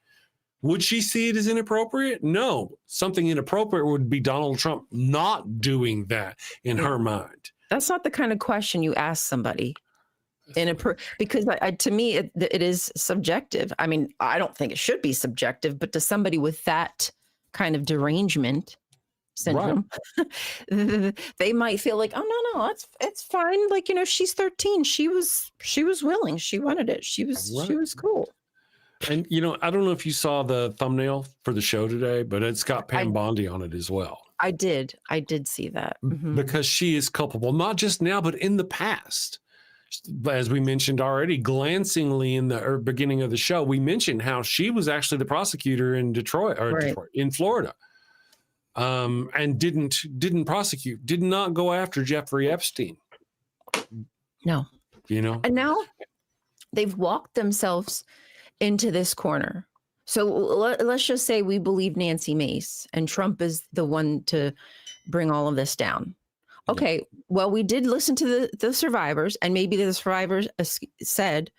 Would she see it as inappropriate? No. Something inappropriate would be Donald Trump not doing that in her mind. That's not the kind of question you ask somebody. Because to me, it is subjective. I mean, I don't think it should be subjective, but to somebody with that kind of derangement syndrome, they might feel like, oh no, it's fine. Like, you know, she's 13. She was willing. She wanted it. She was cool. And, you know, I don't know if you saw the thumbnail for the show today, but it's got Pam Bondi on it as well. I did see that. Because she is culpable, not just now, but in the past. As we mentioned already, glancingly in the beginning of the show, we mentioned how she was actually the prosecutor in in Florida, and didn't prosecute, did not go after Jeffrey Epstein. No, you know, and now they've walked themselves into this corner. So let's just say we believe Nancy Mace and Trump is the one to bring all of this down. Okay, well, we did listen to the survivors, and maybe the survivors said,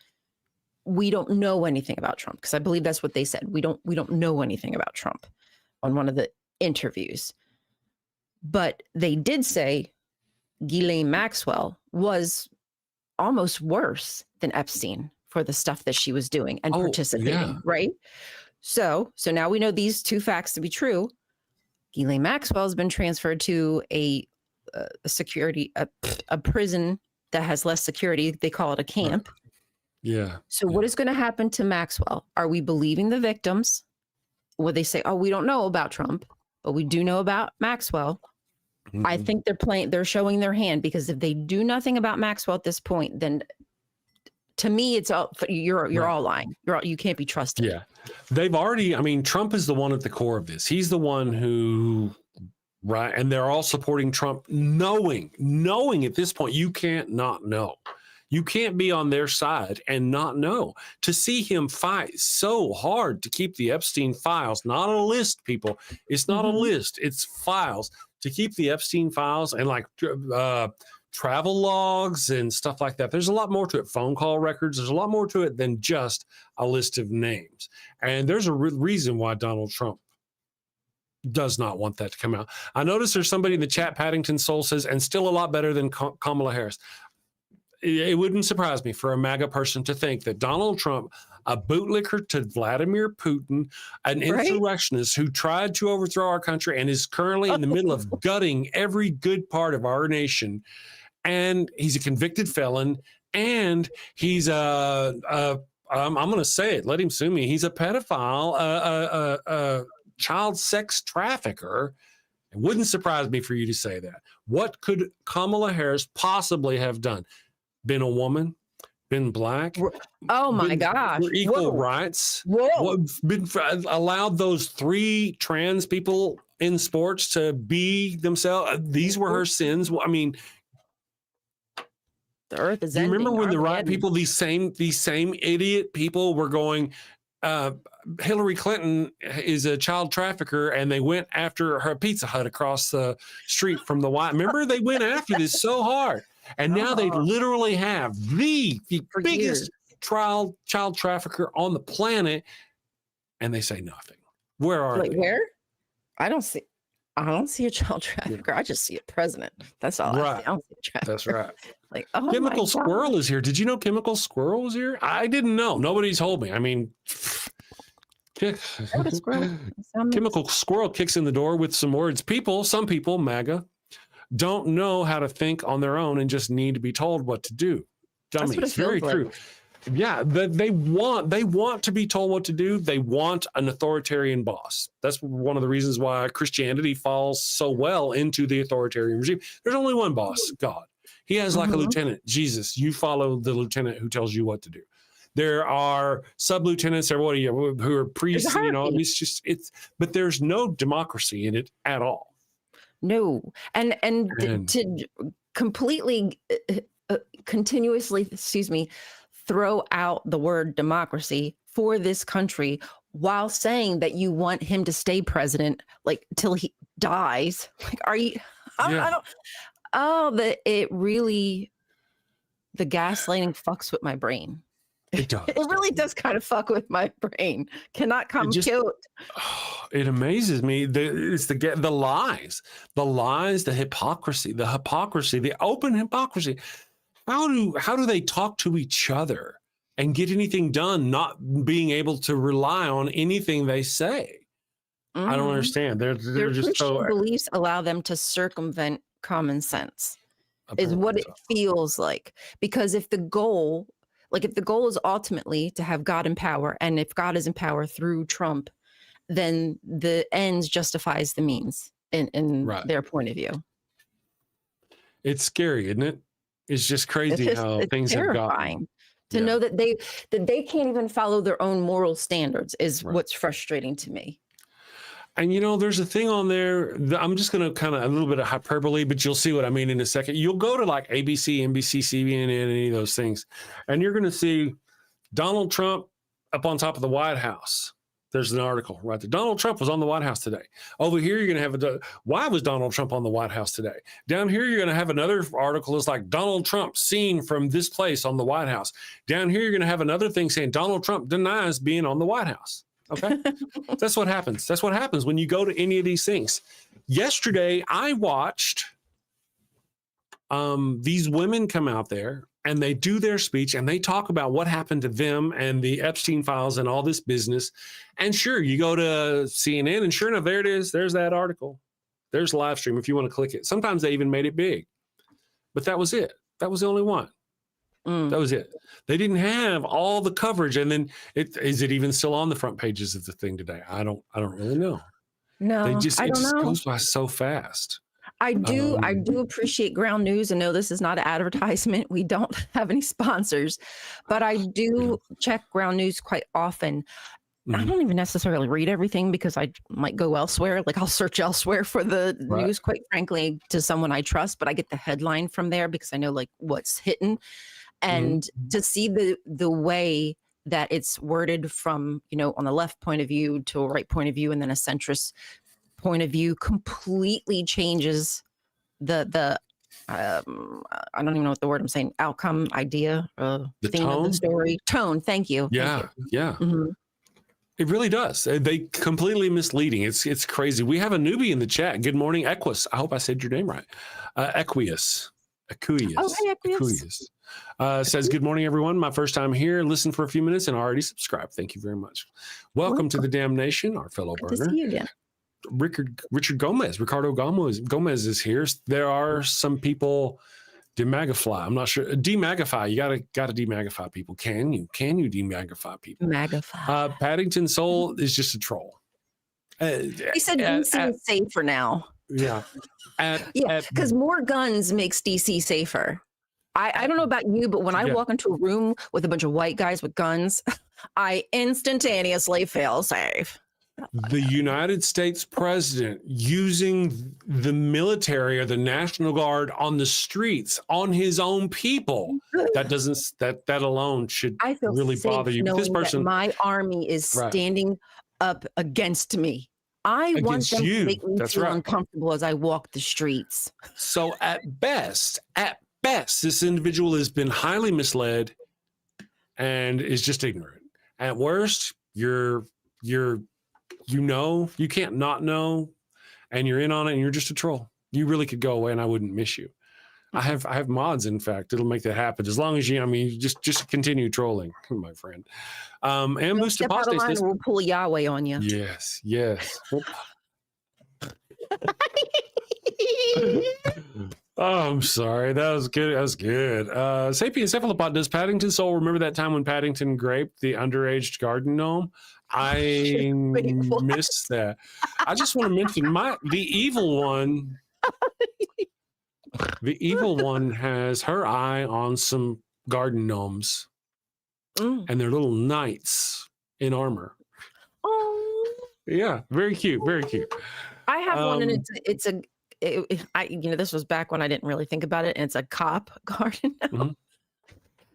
we don't know anything about Trump, because I believe that's what they said. We don't know anything about Trump on one of the interviews. But they did say Ghislaine Maxwell was almost worse than Epstein for the stuff that she was doing and participating, right? So now we know these two facts to be true. Ghislaine Maxwell has been transferred to a prison that has less security. They call it a camp. Yeah. So what is going to happen to Maxwell? Are we believing the victims? well, they say, oh, we don't know about Trump, but we do know about Maxwell. I think they're showing their hand, because if they do nothing about Maxwell at this point, then to me, it's all, you're all lying. You can't be trusted. Yeah. They've already, I mean, Trump is the one at the core of this. He's the one who, right. And they're all supporting Trump, knowing at this point, you can't not know. You can't be on their side and not know. To see him fight so hard to keep the Epstein files, not a list, people. It's not a list, it's files. To keep the Epstein files and like travel logs and stuff like that. There's a lot more to it. Phone call records. There's a lot more to it than just a list of names. And there's a reason why Donald Trump does not want that to come out. I noticed there's somebody in the chat, Paddington Soul says, and still a lot better than Kamala Harris. It wouldn't surprise me for a MAGA person to think that Donald Trump, a bootlicker to Vladimir Putin, an insurrectionist who tried to overthrow our country and is currently in the middle of gutting every good part of our nation, and he's a convicted felon, and he's I'm going to say it, let him sue me. He's a pedophile, a child sex trafficker. It wouldn't surprise me for you to say that. What could Kamala Harris possibly have done? Been a woman, been black. Oh my gosh. Equal rights. Been allowed those 3 trans people in sports to be themselves. These were her sins. I mean, the earth is you ending. remember when the right people, these same idiot people were going, Hillary Clinton is a child trafficker, and they went after her Pizza Hut across the street from the White. Remember, they went after this so hard. And now they literally have the biggest child trafficker on the planet, and they say nothing. Where are they? Where? I don't see a child trafficker. I just see a president. That's all I see. I don't see a trafficker. That's right. Like, oh Chemical Squirrel is here. Did you know Chemical Squirrel was here? I didn't know. Nobody told me. I mean, Chemical Squirrel kicks in the door with some words. Some people, MAGA, don't know how to think on their own and just need to be told what to do. Dummies. Very true. Yeah, they want to be told what to do. They want an authoritarian boss. That's one of the reasons why Christianity falls so well into the authoritarian regime. There's only one boss, God. He has like a lieutenant, Jesus. You follow the lieutenant who tells you what to do. There are sub-lieutenants or who are priests. You know, but there's no democracy in it at all. No, and to completely, continuously, throw out the word democracy for this country while saying that you want him to stay president, like till he dies. Like, are you? I don't. Oh, the gaslighting fucks with my brain. It does. It really does kind of fuck with my brain. Cannot compute. It amazes me. It's the lies, the hypocrisy, the open hypocrisy. How do they talk to each other and get anything done, not being able to rely on anything they say? I don't understand. They're just Christian beliefs allow them to circumvent common sense. Is what it feels like. Because if the goal is ultimately to have God in power, and if God is in power through Trump, then the ends justifies the means in their point of view. It's scary, isn't it? It's just crazy how things have gotten. To know that they can't even follow their own moral standards is what's frustrating to me. And, you know, there's a thing on there. I'm just going to kind of a little bit of hyperbole, but you'll see what I mean in a second. You'll go to like ABC, NBC, CNN, any of those things, and you're going to see Donald Trump up on top of the White House. There's an article right there. Donald Trump was on the White House today. Over here, you're going to have why was Donald Trump on the White House today? Down here, you're going to have another article that's like Donald Trump seen from this place on the White House. Down here, you're going to have another thing saying Donald Trump denies being on the White House. Okay. That's what happens. That's what happens when you go to any of these things. Yesterday, I watched these women come out there and they do their speech and they talk about what happened to them and the Epstein files and all this business. And sure, you go to CNN and sure enough, there it is. There's that article. There's a live stream if you want to click it. Sometimes they even made it big, but that was it. That was the only one. That was it. They didn't have all the coverage. And then is it even still on the front pages of the thing today? I don't really know. No, It I just don't know. goes by so fast. I do appreciate Ground News, and no, this is not an advertisement. We don't have any sponsors, but I do check Ground News quite often. I don't even necessarily read everything because I might go elsewhere. Like I'll search elsewhere for the news, quite frankly, to someone I trust, but I get the headline from there because I know like what's hitting. And to see the way that it's worded from, on the left point of view to a right point of view and then a centrist point of view completely changes the I don't even know what the word I'm saying, outcome, idea, the theme tone? of the story. Tone, thank you. Yeah, Thank you. yeah. Mhm. It really does. They completely misleading. It's crazy. We have a newbie in the chat. Good morning, Equus. I hope I said your name right. Equius. Oh, hey, Equius. Says, good morning, everyone. My first time here. Listen for a few minutes and already subscribed. Thank you very much. Welcome to the damnation, our fellow Good to burner. see you again. Ricardo Gomez is here. There are some people demagify. I'm not sure. Demagify. You gotta demagify people. Can you demagify people? Magify. Paddington Soul is just a troll. He said DC is safer now. Yeah. Because more guns makes DC safer. I don't know about you, but when I walk into a room with a bunch of white guys with guns, I instantaneously feel safe. The United States president using the military or the National Guard on the streets on his own people. That alone should really bother you. But this person, that my army is standing up against me. I want them to make me feel uncomfortable as I walk the streets. So at best, this individual has been highly misled and is just ignorant. At worst, you can't not know, and you're in on it, and you're just a troll. You really could go away, and I wouldn't miss you. I have mods, in fact, it'll make that happen as long as you just continue trolling, my friend. Ambush step out of line, says, we'll pull a Yahweh on you. Yes. Oh, I'm sorry. That was good. Sapien Cephalopod, does Paddington Soul remember that time when Paddington raped the underage garden gnome? I missed that. I just want to mention the evil one. The evil one has her eye on some garden gnomes and their little knights in armor. Oh, yeah, very cute, very cute. I have one, and this was back when I didn't really think about it, and it's a cop garden.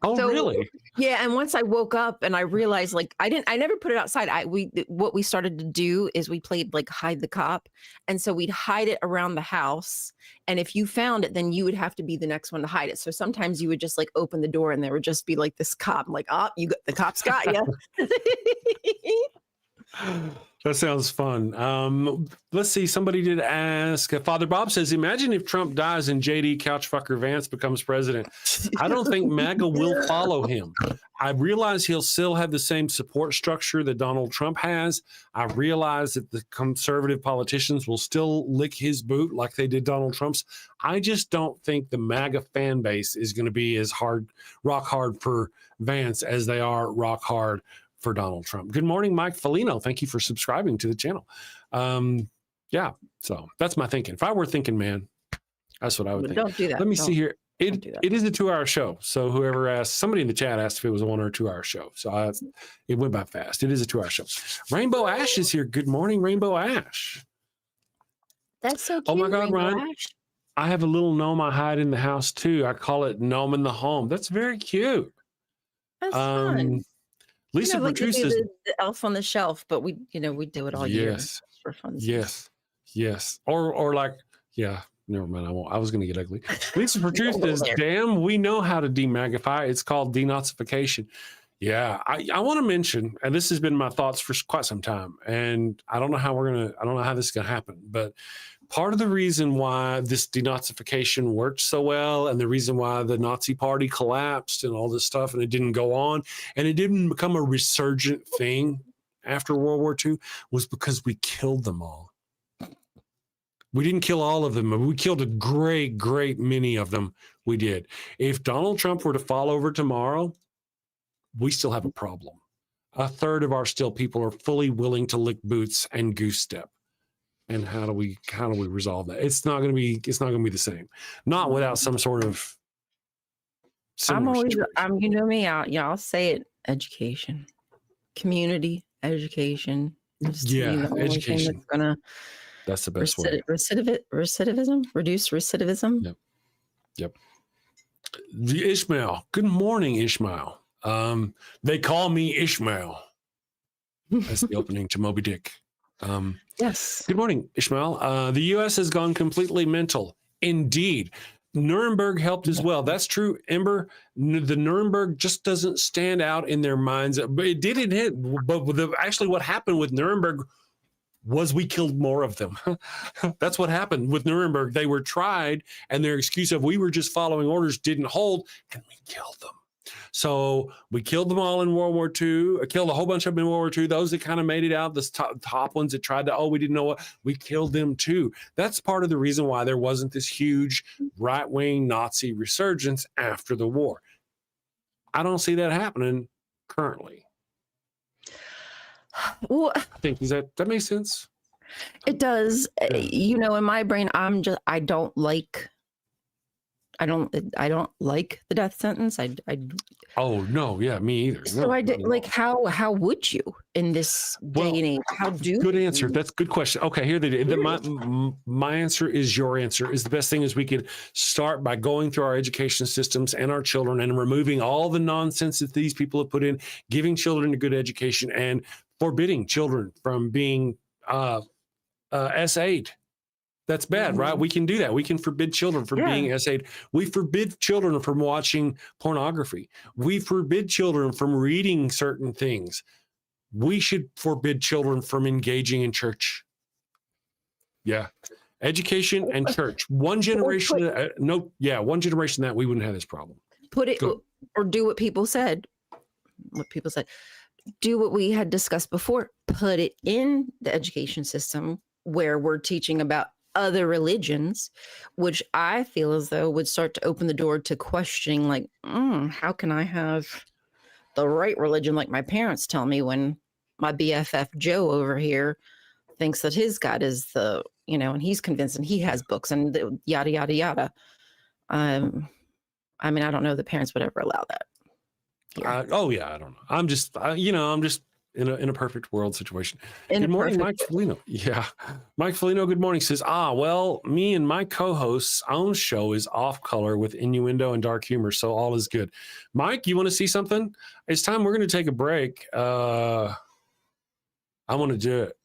Oh, so, really? Yeah. And once I woke up and I realized, like, I never put it outside. What we started to do is we played like hide the cop. And so we'd hide it around the house. And if you found it, then you would have to be the next one to hide it. So sometimes you would just like open the door and there would just be like this cop. I'm like, the cops got you. That sounds fun. Let's see. Somebody did ask. Father Bob says, imagine if Trump dies and JD Couchfucker Vance becomes president. I don't think MAGA will follow him. I realize he'll still have the same support structure that Donald Trump has. I realize that the conservative politicians will still lick his boot like they did Donald Trump's. I just don't think the MAGA fan base is going to be as rock hard for Vance as they are rock hard for Donald Trump. Good morning, Mike Felino. Thank you for subscribing to the channel. So that's my thinking. If I were thinking, man, that's what I would think. Don't do that. Let me see here. It is a 2-hour show. So whoever asked, somebody in the chat asked if it was a 1 or 2 hour show. So it went by fast. It is a 2-hour show. Rainbow Ash is here. Good morning, Rainbow Ash. That's so cute. Oh my God, Rainbow Ryan. Ash. I have a little gnome I hide in the house too. I call it Gnome in the Home. That's very cute. That's fun. Lisa Bertrus says, the Elf on the Shelf, but we do it all year for fun. Yes. Or like, never mind. I won't. I was going to get ugly. Lisa Bertrus says, damn, we know how to demagify. It's called denazification. Yeah. I want to mention, and this has been my thoughts for quite some time, and I don't know how this is going to happen, but part of the reason why this denazification worked so well, and the reason why the Nazi party collapsed and all this stuff, and it didn't go on, and it didn't become a resurgent thing after World War II, was because we killed them all. We didn't kill all of them. We killed a great many of them. We did. If Donald Trump were to fall over tomorrow, we still have a problem. A third of our still people are fully willing to lick boots and goose step. And how do we resolve that? It's not going to be the same. Not without some sort of. You know me, y'all say it. Education, community education. Education. That's the best way. Recidivism, reduce recidivism. Yep. Ishmael. Good morning, Ishmael. They call me Ishmael. That's the opening to Moby Dick. Yes. Good morning, Ishmael. The U.S. has gone completely mental. Indeed. Nuremberg helped as well. That's true, Ember. The Nuremberg just doesn't stand out in their minds. But it didn't hit. But actually what happened with Nuremberg was we killed more of them. That's what happened with Nuremberg. They were tried, and their excuse of we were just following orders didn't hold, and we killed them. So we killed them all in World War II. I killed a whole bunch of them in World War II. Those that kind of made it out, the top ones that tried to, we didn't know what, we killed them too. That's part of the reason why there wasn't this huge right-wing Nazi resurgence after the war. I don't see that happening currently. Well, I think that makes sense. It does. Yeah. You know, in my brain, I don't like the death sentence. Oh no, yeah, me either. So no, I did no. like how would you in this day and age? How do Good you? answer. That's a good question. Okay, here they did. My answer is your answer. Is the best thing is we could start by going through our education systems and our children and removing all the nonsense that these people have put in, giving children a good education and forbidding children from being S8. That's bad, right? We can do that. We can forbid children from being S8. We forbid children from watching pornography. We forbid children from reading certain things. We should forbid children from engaging in church. Yeah. Education and church. One generation, one generation that we wouldn't have this problem. Put it or do what people said. Do what we had discussed before. Put it in the education system where we're teaching about other religions, which I feel as though would start to open the door to questioning, like, how can I have the right religion like my parents tell me when my BFF Joe over here thinks that his God is the, and he's convinced and he has books and yada, yada, yada. I mean, I don't know the parents would ever allow that. I don't know. I'm just in a perfect world situation. Good morning, Mike Foligno. Yeah. Mike Foligno, good morning. Says, well, me and my co-host's own show is off color with innuendo and dark humor, so all is good. Mike, you want to see something? It's time. We're going to take a break. I want to do it.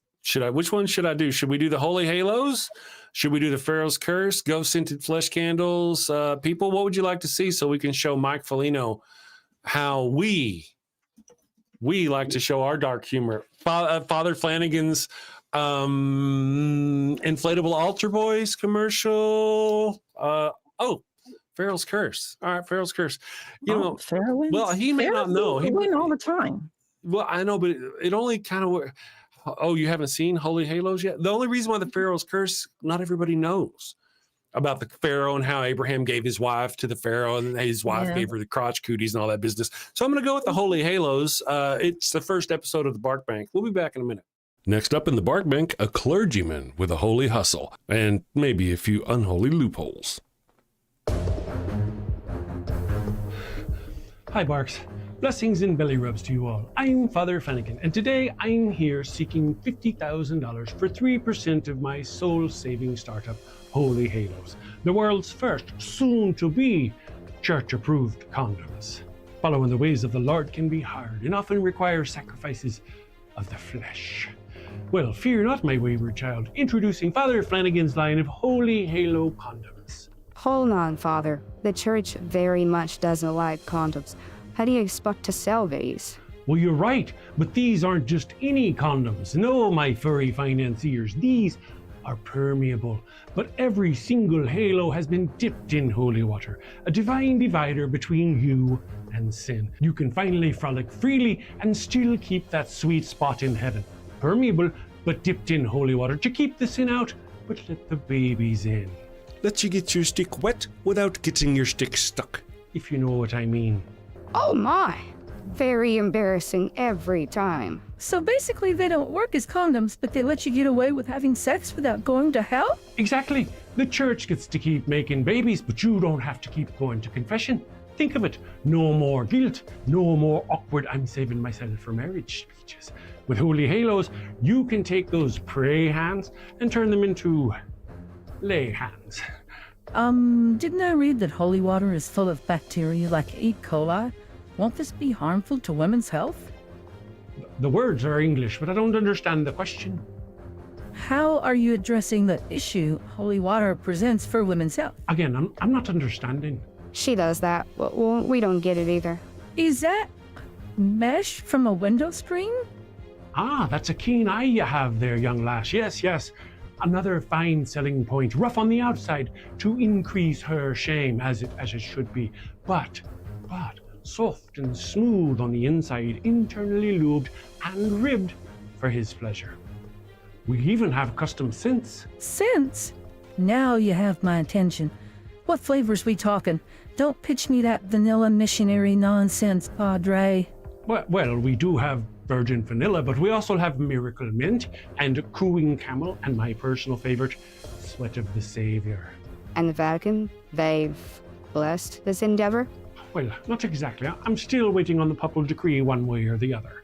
Which one should I do? Should we do the Holy Halos? Should we do the Pharaoh's Curse, Ghost Scented Flesh Candles? People, what would you like to see so we can show Mike Foligno how we like to show our dark humor? Father Flanagan's inflatable altar boys commercial. Pharaoh's Curse. All right, Pharaoh's Curse. Pharaoh wins? Well, he may not know. He win all the time. Well, I know, but it only kind of. You haven't seen Holy Halos yet? The only reason why the Pharaoh's Curse, not everybody knows about the Pharaoh and how Abraham gave his wife to the Pharaoh and his wife gave her the crotch cooties and all that business. So I'm going to go with the Holy Halos. It's the first episode of the Bark Bank. We'll be back in a minute. Next up in the Bark Bank, a clergyman with a holy hustle and maybe a few unholy loopholes. Hi, Barks. Blessings and belly rubs to you all. I'm Father Flanagan, and today I'm here seeking $50,000 for 3% of my soul-saving startup, Holy Halos, the world's first, soon-to-be, church-approved condoms. Following the ways of the Lord can be hard and often require sacrifices of the flesh. Well, fear not, my wayward child. Introducing Father Flanagan's line of Holy Halo condoms. Hold on, Father. The church very much doesn't like condoms. How do you expect to sell these? Well, you're right, but these aren't just any condoms. No, my furry financiers, these are permeable. But every single halo has been dipped in holy water, a divine divider between you and sin. You can finally frolic freely and still keep that sweet spot in heaven. Permeable, but dipped in holy water to keep the sin out but let the babies in. Let you get your stick wet without getting your stick stuck, if you know what I mean. Oh my. Very embarrassing every time. So basically, they don't work as condoms, but they let you get away with having sex without going to hell? Exactly. The church gets to keep making babies, but you don't have to keep going to confession. Think of it. No more guilt. No more awkward I'm saving myself for marriage speeches. With Holy Halos, you can take those pray hands and turn them into lay hands. Didn't I read that holy water is full of bacteria like E. coli? Won't this be harmful to women's health? The words are English, but I don't understand the question. How are you addressing the issue holy water presents for women's health? Again, I'm not understanding. She does that. Well, we don't get it either. Is that mesh from a window screen? Ah, that's a keen eye you have there, young lass. Yes, yes. Another fine selling point. Rough on the outside to increase her shame, as it should be. But soft and smooth on the inside, internally lubed and ribbed for his pleasure. We even have custom scents. Scents? Now you have my attention. What flavors we talking? Don't pitch me that vanilla missionary nonsense, Padre. Well, we do have virgin vanilla, but we also have miracle mint and cooing camel and my personal favorite, sweat of the savior. And the Vatican, they've blessed this endeavor? Well, not exactly. I'm still waiting on the papal decree one way or the other.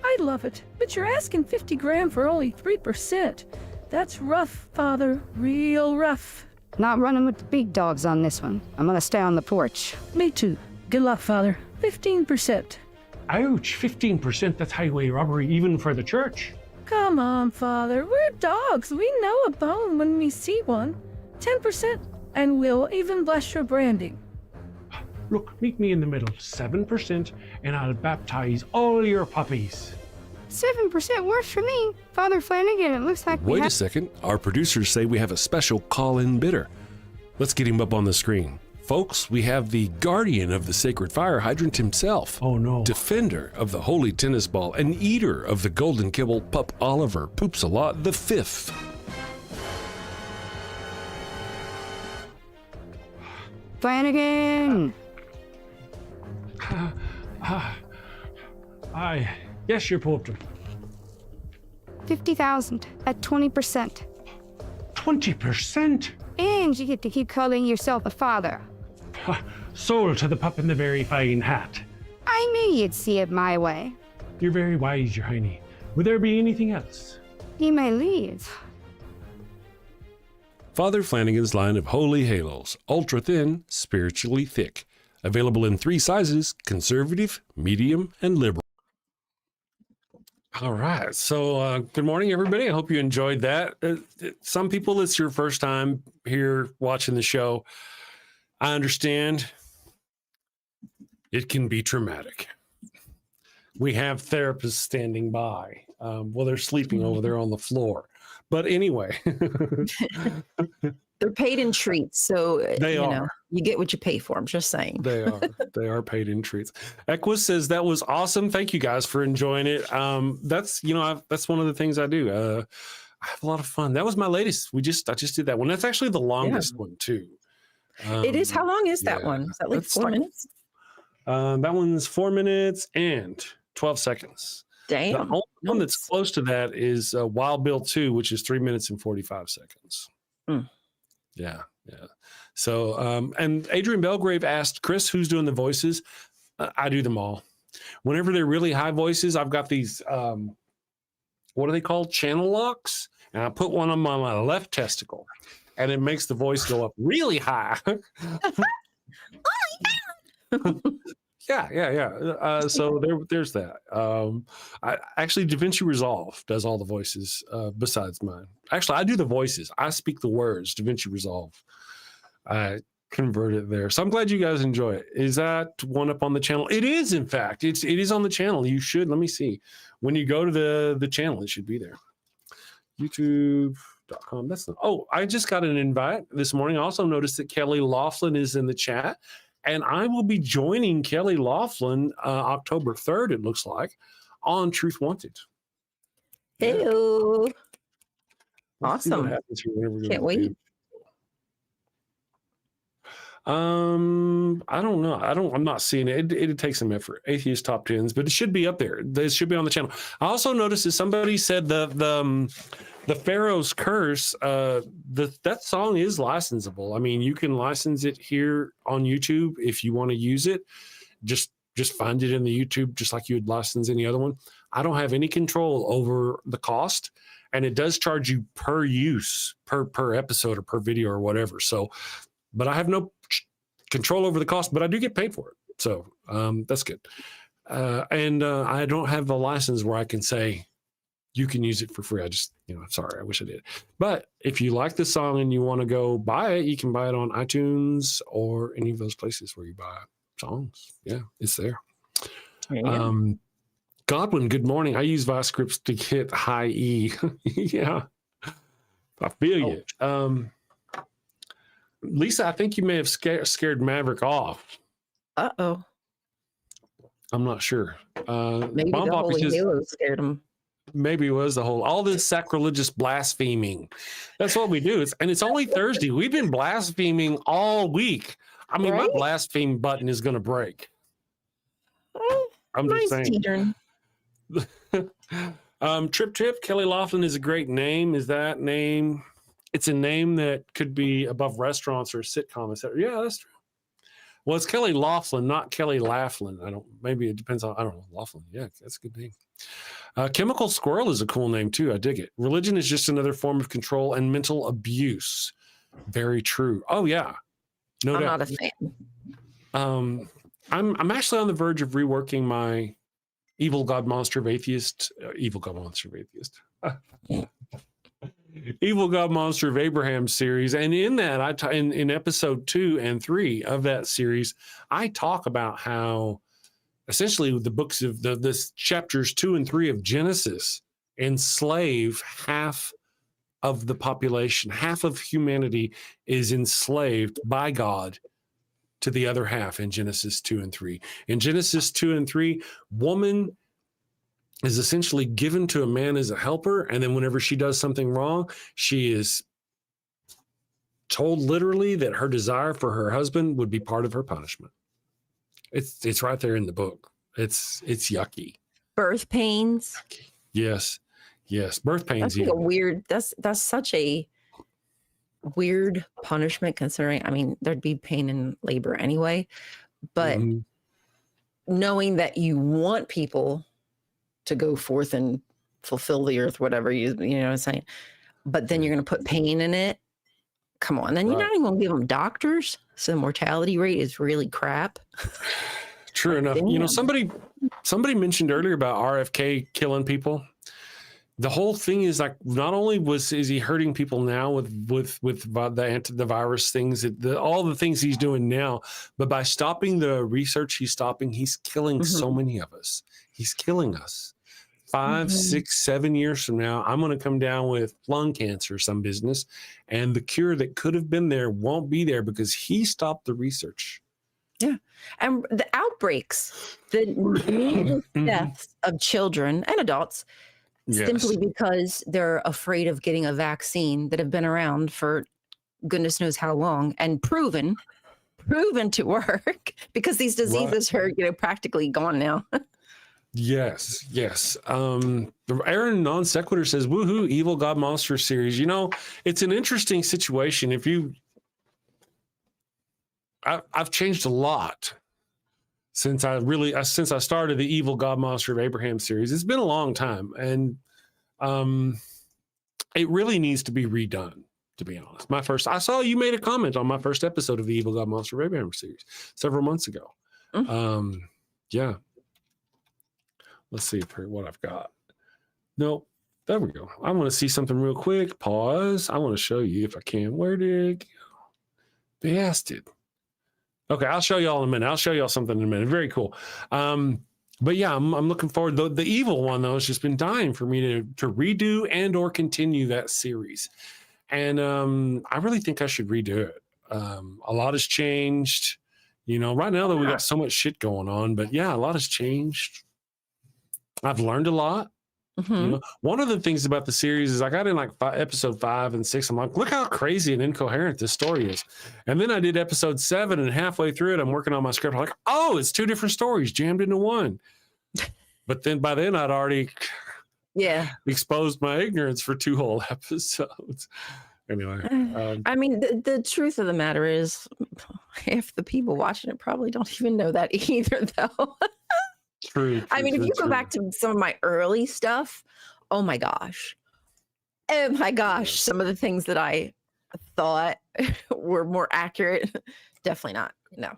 I love it, but you're asking 50 grand for only 3%. That's rough, Father, real rough. Not running with the big dogs on this one. I'm gonna stay on the porch. Me too. Good luck, Father. 15%. Ouch, 15%, that's highway robbery even for the church. Come on, Father. We're dogs. We know a bone when we see one. 10%, and we'll even bless your branding. Look, meet me in the middle, 7%, and I'll baptize all your puppies. 7% works for me. Father Flanagan, it looks like Wait a second. Our producers say we have a special call-in bidder. Let's get him up on the screen. Folks, we have the guardian of the sacred fire hydrant himself. Oh no. Defender of the holy tennis ball and eater of the golden kibble, Pup Oliver Poops a Lot the Fifth. Flanagan! Yes, your poetry. 50,000 at 20%. 20%? And you get to keep calling yourself a father. Sold to the pup in the very fine hat. I knew you'd see it my way. You're very wise, your hiney. Would there be anything else? You may leave. Father Flanagan's line of holy halos, ultra thin, spiritually thick. Available in 3 sizes: conservative, medium, and liberal. All right. So good morning, everybody. I hope you enjoyed that. Some people, it's your first time here watching the show. I understand it can be traumatic. We have therapists standing by. Well, they're sleeping over there on the floor. But anyway. They're paid in treats, so They you are. know, you get what you pay for. I'm just saying. They are. They are paid in treats. Equus says that was awesome. Thank you guys for enjoying it. That's that's one of the things I do. I have a lot of fun. That was my latest. I just did that one. That's actually the longest one too. It is. How long is that one? Is that like That's 4 minutes? That one's 4 minutes and 12 seconds. Damn. The only one that's close to that is Wild Bill 2, which is 3 minutes and 45 seconds. Mm. Yeah. So, and Adrian Belgrave asked, Chris, who's doing the voices? I do them all. Whenever they're really high voices, I've got these, what are they called? Channel locks. And I put one on my left testicle, and it makes the voice go up really high. Yeah. So there's that. Actually, DaVinci Resolve does all the voices besides mine. Actually, I do the voices. I speak the words. DaVinci Resolve. I convert it there. So I'm glad you guys enjoy it. Is that one up on the channel? It is, in fact. It is on the channel. You should. Let me see. When you go to the channel, it should be there. YouTube.com. That's not. Oh, I just got an invite this morning. I also noticed that Kelly Laughlin is in the chat. And I will be joining Kelly Laughlin October 3rd, it looks like, on Truth Wanted. Ew. Let's see what Awesome. happens here whenever we go to Can't the wait. page. I don't know. I'm not seeing it. It'd take some effort. Atheist top tens, but it should be up there. It should be on the channel. I also noticed that somebody said the Pharaoh's Curse. That song is licensable. I mean, you can license it here on YouTube if you want to use it. Just find it in the YouTube, just like you would license any other one. I don't have any control over the cost, and it does charge you per use, per episode or per video or whatever. So, but I have no control over the cost, but I do get paid for it. So that's good. And I don't have a license where I can say you can use it for free. I just, sorry, I wish I did. But if you like the song and you want to go buy it, you can buy it on iTunes or any of those places where you buy songs. Yeah, it's there. Godwin, good morning. I use Vice Scripts to hit high E. Yeah, I feel you. Lisa, I think you may have scared Maverick off. Uh-oh. I'm not sure. Maybe Bomb the Pop Holy just, Halo scared him. maybe it was all this sacrilegious blaspheming. That's what we do. It's only Thursday. We've been blaspheming all week. I mean, my blaspheme button is going to break. I'm just saying. Trip Kelly Laughlin is a great name. Is that name? It's a name that could be above restaurants or a sitcom, etc. Yeah, that's true. Well, it's Kelly Laughlin, not Kelly Laughlin. Maybe it depends on, I don't know. Laughlin. Yeah, that's a good name. Chemical Squirrel is a cool name too. I dig it. Religion is just another form of control and mental abuse. Very true. Oh yeah. No doubt. I'm not a fan. I'm actually on the verge of reworking my Evil God Monster of Atheist. Evil God Monster of Abraham series, and in that in episode 2 and 3 of that series, I talk about how essentially the books of the chapters 2 and 3 of Genesis enslave half of the population. Half of humanity is enslaved by God to the other half in Genesis 2 and 3. In Genesis 2 and 3, woman is essentially given to a man as a helper, and then whenever she does something wrong, she is told literally that her desire for her husband would be part of her punishment. It's right there in the book. It's yucky. Birth pains. Yes, birth pains. That's like a weird. That's such a weird punishment, considering. I mean, there'd be pain in labor anyway, but knowing that you want people to go forth and fulfill the earth, whatever you know what I'm saying, but then you're going to put pain in it. Come on, then you're not even going to give them doctors. So the mortality rate is really crap. True enough. Damn. Somebody mentioned earlier about RFK killing people. The whole thing is like, not only is he hurting people now with the virus things, all the things he's doing now, but by stopping the research he's killing so many of us. He's killing us. 5, 6, 7 years from now, I'm going to come down with lung cancer or some business, and the cure that could have been there won't be there because he stopped the research. Yeah. And the outbreaks, the needless deaths of children and adults, simply because they're afraid of getting a vaccine that have been around for goodness knows how long and proven to work, because these diseases are practically gone now. Yes. Aaron Non Sequitur says, woohoo, Evil God Monster series. It's an interesting situation. I've changed a lot since I started the Evil God Monster of Abraham series. It's been a long time, and it really needs to be redone, to be honest. I saw you made a comment on my first episode of the Evil God Monster of Abraham series several months ago. Yeah. Let's see what I've got. Nope. There we go. I want to see something real quick. Pause. I want to show you if I can. Where did it go? Bastard. Okay, I'll show y'all in a minute. I'll show y'all something in a minute. Very cool. But yeah, I'm looking forward. The evil one, though, has just been dying for me to redo and or continue that series. And I really think I should redo it. A lot has changed. Right now, though, we got so much shit going on. But yeah, a lot has changed. I've learned a lot. You know, one of the things about the series is I got in like episode 5 and 6. I'm like, look how crazy and incoherent this story is. And then I did episode 7, and halfway through it, I'm working on my script. I'm like, oh, it's 2 different stories jammed into one. But then by then I'd already exposed my ignorance for 2 whole episodes. Anyway, I mean, the truth of the matter is, half the people watching it probably don't even know that either, though. True. I mean, if you go back to some of my early stuff, oh my gosh, some of the things that I thought were more accurate, definitely not. No.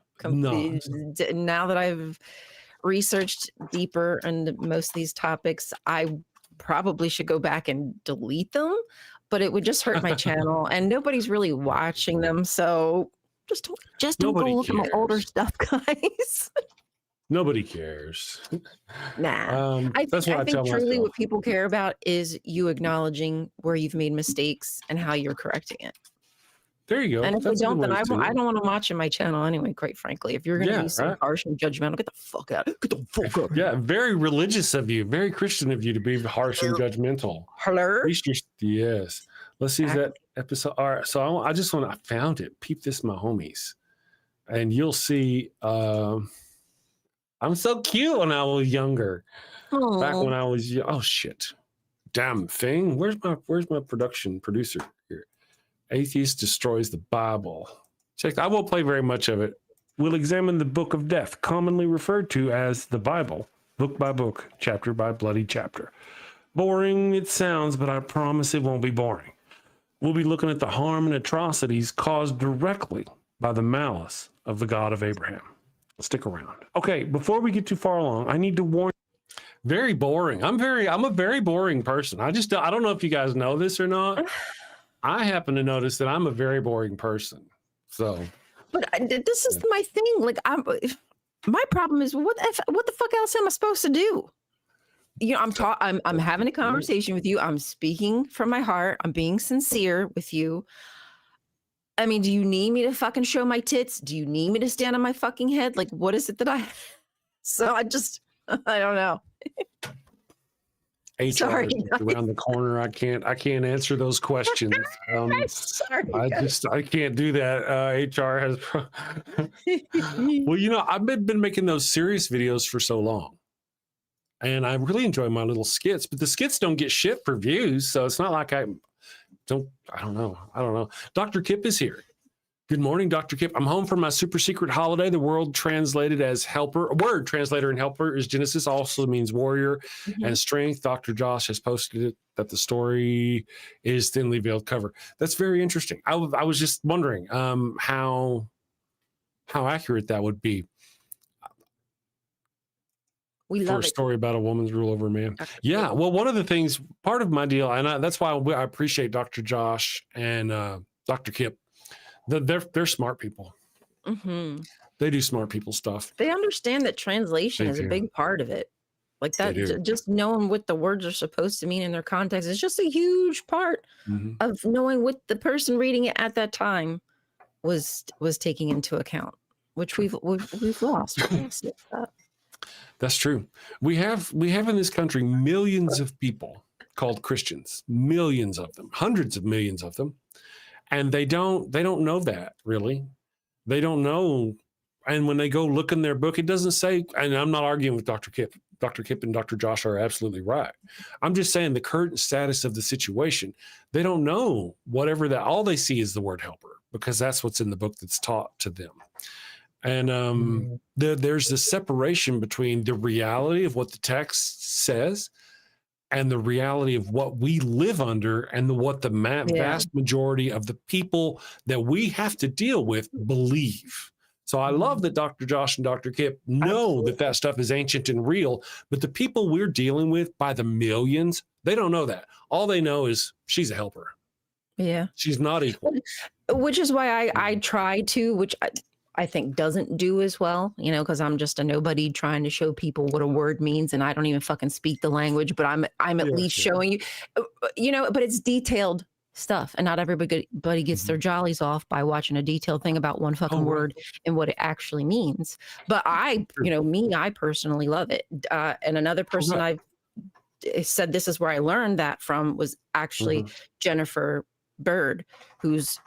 Now that I've researched deeper into most of these topics, I probably should go back and delete them, but it would just hurt my channel, and nobody's really watching them. So just don't go look at my older stuff, guys. Nobody cares. Nah. I think truly what people care about is you acknowledging where you've made mistakes and how you're correcting it. There you go. And if they don't, then I don't want to watch in my channel anyway, quite frankly. If you're going to be so harsh and judgmental, get the fuck out. Get the fuck out. Yeah, very religious of you, very Christian of you to be harsh and judgmental. Hello? Yes. Let's use that episode. All right. So I found it. Peep this, my homies. And you'll see... I'm so cute when I was younger. Aww. Back when I was oh shit. Damn thing. Where's my producer here? Atheist destroys the Bible. Check. I won't play very much of it. We'll examine the book of death, commonly referred to as the Bible, book by book, chapter by bloody chapter. Boring it sounds, but I promise it won't be boring. We'll be looking at the harm and atrocities caused directly by the malice of the God of Abraham. Stick around. Okay, before we get too far along, I need to warn you. Very boring. I'm a very boring person. I don't know if you guys know this or not. I happen to notice that I'm a very boring person. So, but this is my thing. Like, my problem is what the fuck else am I supposed to do? You know, I'm having a conversation with you. I'm speaking from my heart. I'm being sincere with you. I mean, do you need me to fucking show my tits? Do you need me to stand on my fucking head? Like, what is it that so I don't know. HR Sorry, around the corner. I can't answer those questions. Sorry, I can't do that. HR has, well, you know, I've been making those serious videos for so long, and I really enjoy my little skits, but the skits don't get shit for views. So it's not like I don't know. Dr. Kip is here. Good morning, Dr. Kip. I'm home from my super secret holiday. The word translated as helper. Word translator and helper is Genesis, also means warrior and strength. Dr. Josh has posted it that the story is thinly veiled cover. That's very interesting. I was just wondering how accurate that would be. We for love a story about a woman's rule over a man. Yeah. Well, one of the things, part of my deal, and that's why I appreciate Dr. Josh and Dr. Kip. They're smart people. Mm-hmm. They do smart people stuff. They understand that translation is a big part of it. Like that, just knowing what the words are supposed to mean in their context is just a huge part of knowing what the person reading it at that time was taking into account, which we've lost. That's true. We have in this country millions of people called Christians, millions of them, hundreds of millions of them, and they don't know that really. They don't know, and when they go look in their book, it doesn't say. And I'm not arguing with Dr. Kip. Dr. Kip and Dr. Josh are absolutely right. I'm just saying the current status of the situation. They don't know whatever that. All they see is the word helper because that's what's in the book that's taught to them. And there's this separation between the reality of what the text says and the reality of what we live under and what the vast majority of the people that we have to deal with believe. So I love that Dr. Josh and Dr. Kip know that stuff is ancient and real, but the people we're dealing with by the millions, they don't know that. All they know is she's a helper. Yeah. She's not equal. Which is why I try to, which I think doesn't do as well, you know, because I'm just a nobody trying to show people what a word means, and I don't even fucking speak the language, but I'm at least showing you, you know, but it's detailed stuff, and not everybody gets their jollies off by watching a detailed thing about one fucking word and what it actually means. But I personally love it. And another person I've said this is where I learned that from was actually Jennifer Bird, who's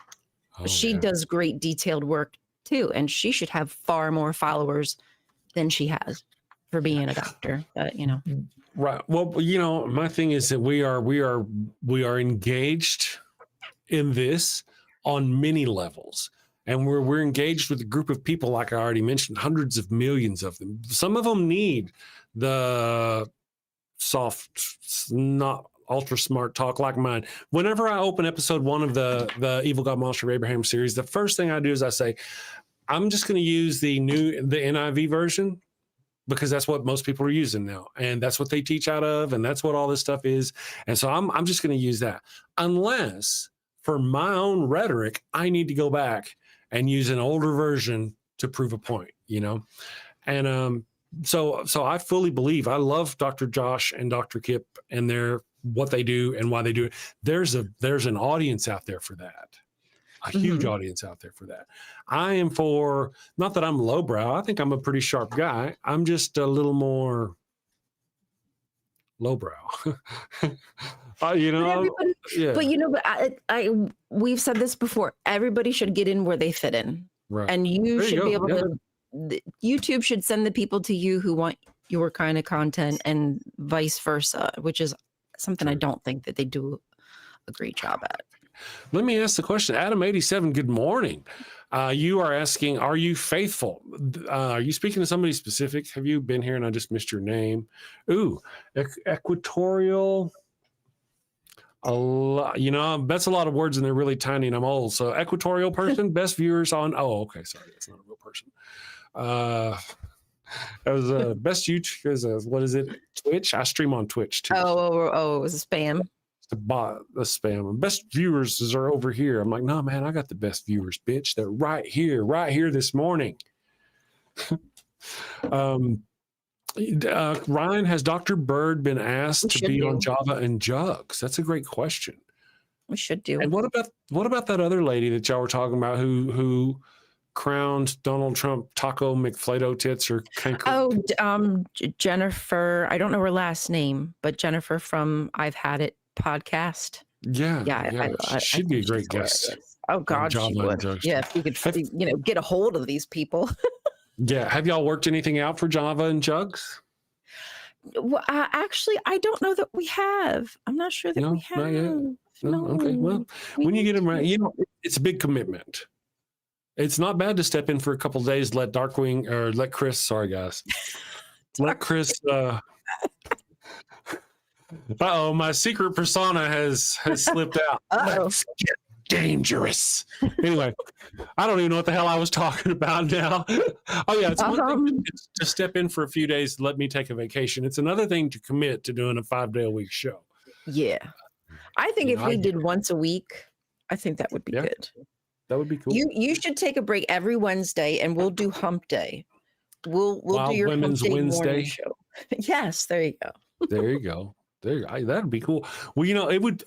she does great detailed work too, and she should have far more followers than she has for being a doctor. But Right. Well, my thing is that we are engaged in this on many levels. And we're engaged with a group of people, like I already mentioned, hundreds of millions of them. Some of them need the soft, not ultra smart talk like mine. Whenever I open episode 1 of the Evil God Monster Abraham series, the first thing I do is I say, I'm just going to use the NIV version, because that's what most people are using now. And that's what they teach out of. And that's what all this stuff is. And so I'm just going to use that, unless for my own rhetoric, I need to go back and use an older version to prove a point, And so I fully believe, I love Dr. Josh and Dr. Kip and what they do and why they do it. There's an audience out there for that. A huge audience out there for that. I am for, not that I'm lowbrow. I think I'm a pretty sharp guy. I'm just a little more lowbrow. But we've said this before. Everybody should get in where they fit in, right? And you should be able to. YouTube should send the people to you who want your kind of content, and vice versa, which is something I don't think that they do a great job at. Let me ask the question. Adam87, good morning. You are asking, are you faithful? Are you speaking to somebody specific? Have you been here and I just missed your name? Ooh, equatorial. That's a lot of words and they're really tiny and I'm old. So equatorial person, best viewers on, okay, sorry, that's not a real person. That was best YouTube, what is it? Twitch? I stream on Twitch too. It was a spam. The spam. Best viewers are over here. I'm like, no, man, I got the best viewers, bitch. They're right here this morning. Ryan, has Dr. Bird been asked to be on Java and Jugs? That's a great question. We should do. And what about that other lady that y'all were talking about who crowned Donald Trump Taco McFlato tits or Jennifer, I don't know her last name, but Jennifer from I've Had It podcast. Yeah. She'd be a great guest. Oh God, she would. Yeah, if we could, get a hold of these people. Yeah. Have y'all worked anything out for Java and Jugs? Well, actually, I don't know that we have. I'm not sure that we have. Not yet. No. Okay. Well, when you get them right, it's a big commitment. It's not bad to step in for a couple of days, let Chris, sorry guys. Let Chris, my secret persona has slipped out. Let's get dangerous. Anyway, I don't even know what the hell I was talking about now. It's one thing to step in for a few days, let me take a vacation. It's another thing to commit to doing a 5-day-a-week show. Yeah. I think if we did once a week, I think that would be good. That would be cool. You should take a break every Wednesday, and we'll do Hump Day. We'll do your Women's Hump Day Wednesday morning show. Yes, there you go. There you go. That'd be cool. Well, it would.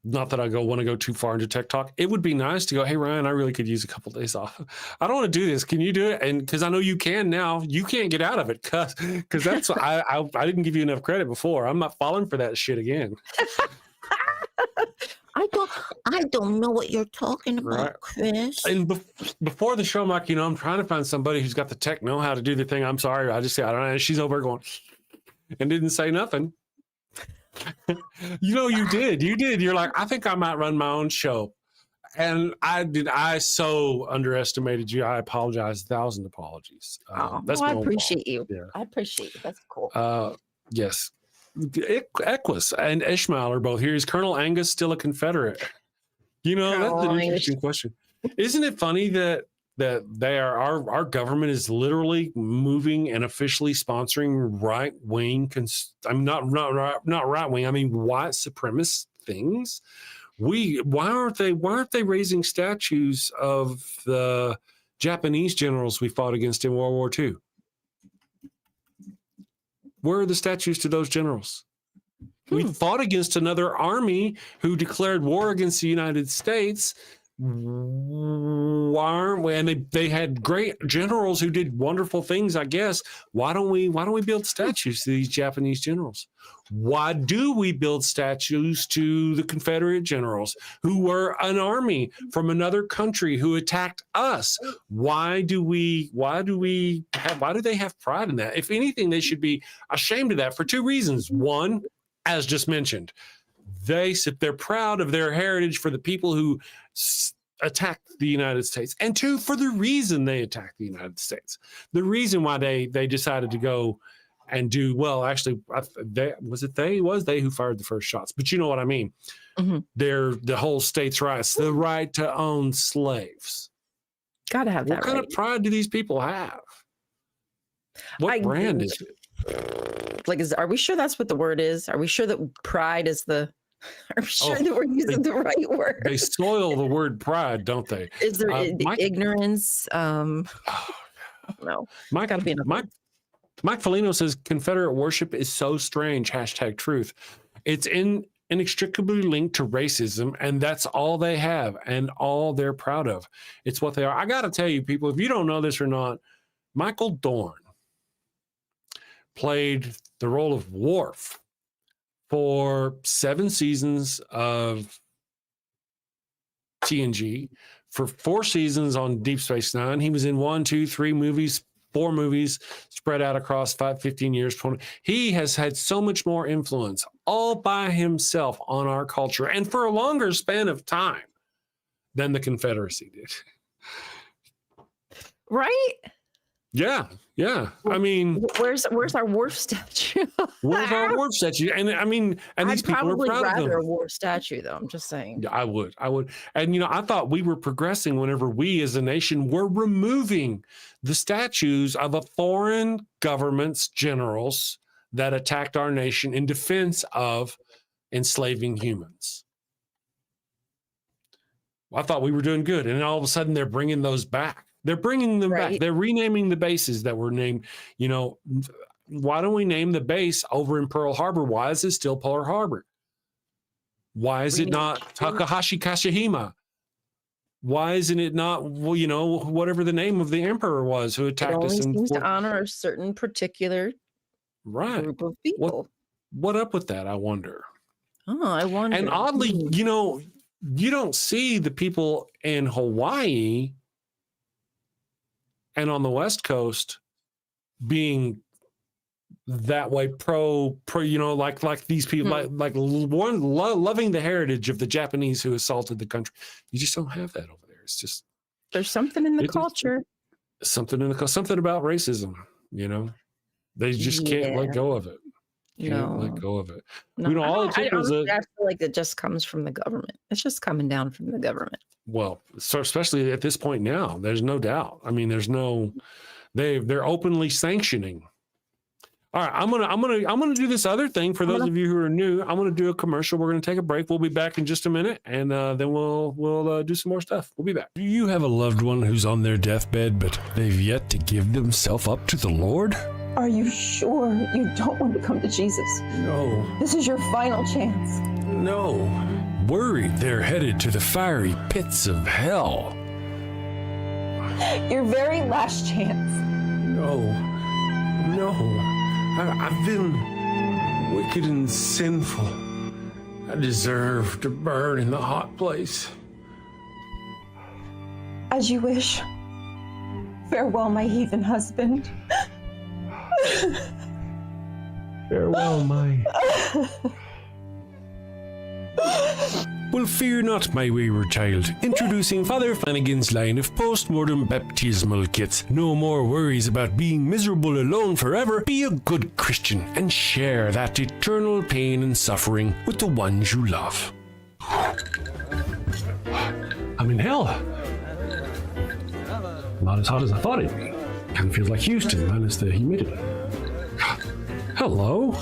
Not that I want to go too far into tech talk. It would be nice to go, hey Ryan, I really could use a couple of days off. I don't want to do this. Can you do it? And because I know you can now, you can't get out of it because that's I didn't give you enough credit before. I'm not falling for that shit again. I don't know what you're talking about, right, Chris. And before the show, I'm like, I'm trying to find somebody who's got the tech know-how to do the thing. I'm sorry. I just say, I don't know. And she's over going and didn't say nothing. You did. You're like, I think I might run my own show. And I did. I so underestimated you. I apologize. 1,000 apologies. That's I appreciate you. Yeah. I appreciate you. That's cool. Yes. Equus and Ishmael are both here. Is Colonel Angus still a Confederate? That's an interesting question. Isn't it funny that they are our government is literally moving and officially sponsoring right wing? Not right wing. I mean white supremacist things. Why aren't they raising statues of the Japanese generals we fought against in World War II? Where are the statues to those generals? We fought against another army who declared war against the United States. why aren't we? And they had great generals who did wonderful things, I guess. Why don't we build statues to these Japanese generals? Why do we build statues to the Confederate generals who were an army from another country who attacked us? Why do they have pride in that? If anything, they should be ashamed of that for two reasons. One, as just mentioned, they're proud of their heritage for the people who attacked the United States, and two, for the reason they attacked the United States. The reason why they decided to go and do, well, actually, it was they who fired the first shots, but you know what I mean. Mm-hmm. The whole states' rights, the right to own slaves. Gotta have that. What kind of pride do these people have? What brand is it? Like, are we sure that's what the word is? Are we sure that pride is the? Are we sure that we're using the right word? They soil the word pride, don't they? Is there ignorance? No, gotta be Mike Foligno says Confederate worship is so strange. #truth. It's inextricably linked to racism, and that's all they have and all they're proud of. It's what they are. I got to tell you, people, if you don't know this or not, Michael Dorn played the role of Worf for 7 seasons of TNG, for 4 seasons on Deep Space Nine. He was in 1, 2, 3 movies, 4 movies spread out across 15 years, 20. He has had so much more influence all by himself on our culture and for a longer span of time than the Confederacy did. Right? Yeah. I mean, where's our Worf statue? Where's our Worf statue? And I mean, and these people are proud of them. I'd rather a Worf statue, though. I'm just saying. Yeah, I would. And I thought we were progressing whenever we, as a nation, were removing the statues of a foreign government's generals that attacked our nation in defense of enslaving humans. I thought we were doing good, and all of a sudden they're bringing those back. They're bringing them back. They're renaming the bases that were named. Why don't we name the base over in Pearl Harbor? Why is it still Pearl Harbor? Why is it not Takahashi Kashihima? Why isn't it not, whatever the name of the emperor was who attacked us? It only seems to honor a certain particular group of people. What up with that, I wonder? Oh, I wonder. And oddly, you don't see the people in Hawaii and on the West Coast being that way pro, like these people, like loving the heritage of the Japanese who assaulted the country. You just don't have that over there. It's just, there's something in the culture. Something about racism, they just can't let go of it. Let go of it. No, I feel like it just comes from the government. It's just coming down from the government. Well, so especially at this point now, there's no doubt. I mean, they're openly sanctioning. All right, I'm gonna do this other thing for those of you who are new. I'm gonna do a commercial. We're gonna take a break. We'll be back in just a minute, and then we'll do some more stuff. We'll be back. Do you have a loved one who's on their deathbed, but they've yet to give themselves up to the Lord? Are you sure you don't want to come to Jesus? No. This is your final chance. No. Worried they're headed to the fiery pits of hell. Your very last chance. No. I've been wicked and sinful. I deserve to burn in the hot place. As you wish. Farewell, my heathen husband. Farewell, my... Well, fear not, my wayward child. Introducing Father Flanagan's line of post-mortem baptismal kits. No more worries about being miserable alone forever. Be a good Christian and share that eternal pain and suffering with the ones you love. I'm in hell. Not as hot as I thought it'd be. Kind of feels like Houston, minus the humidity. Hello.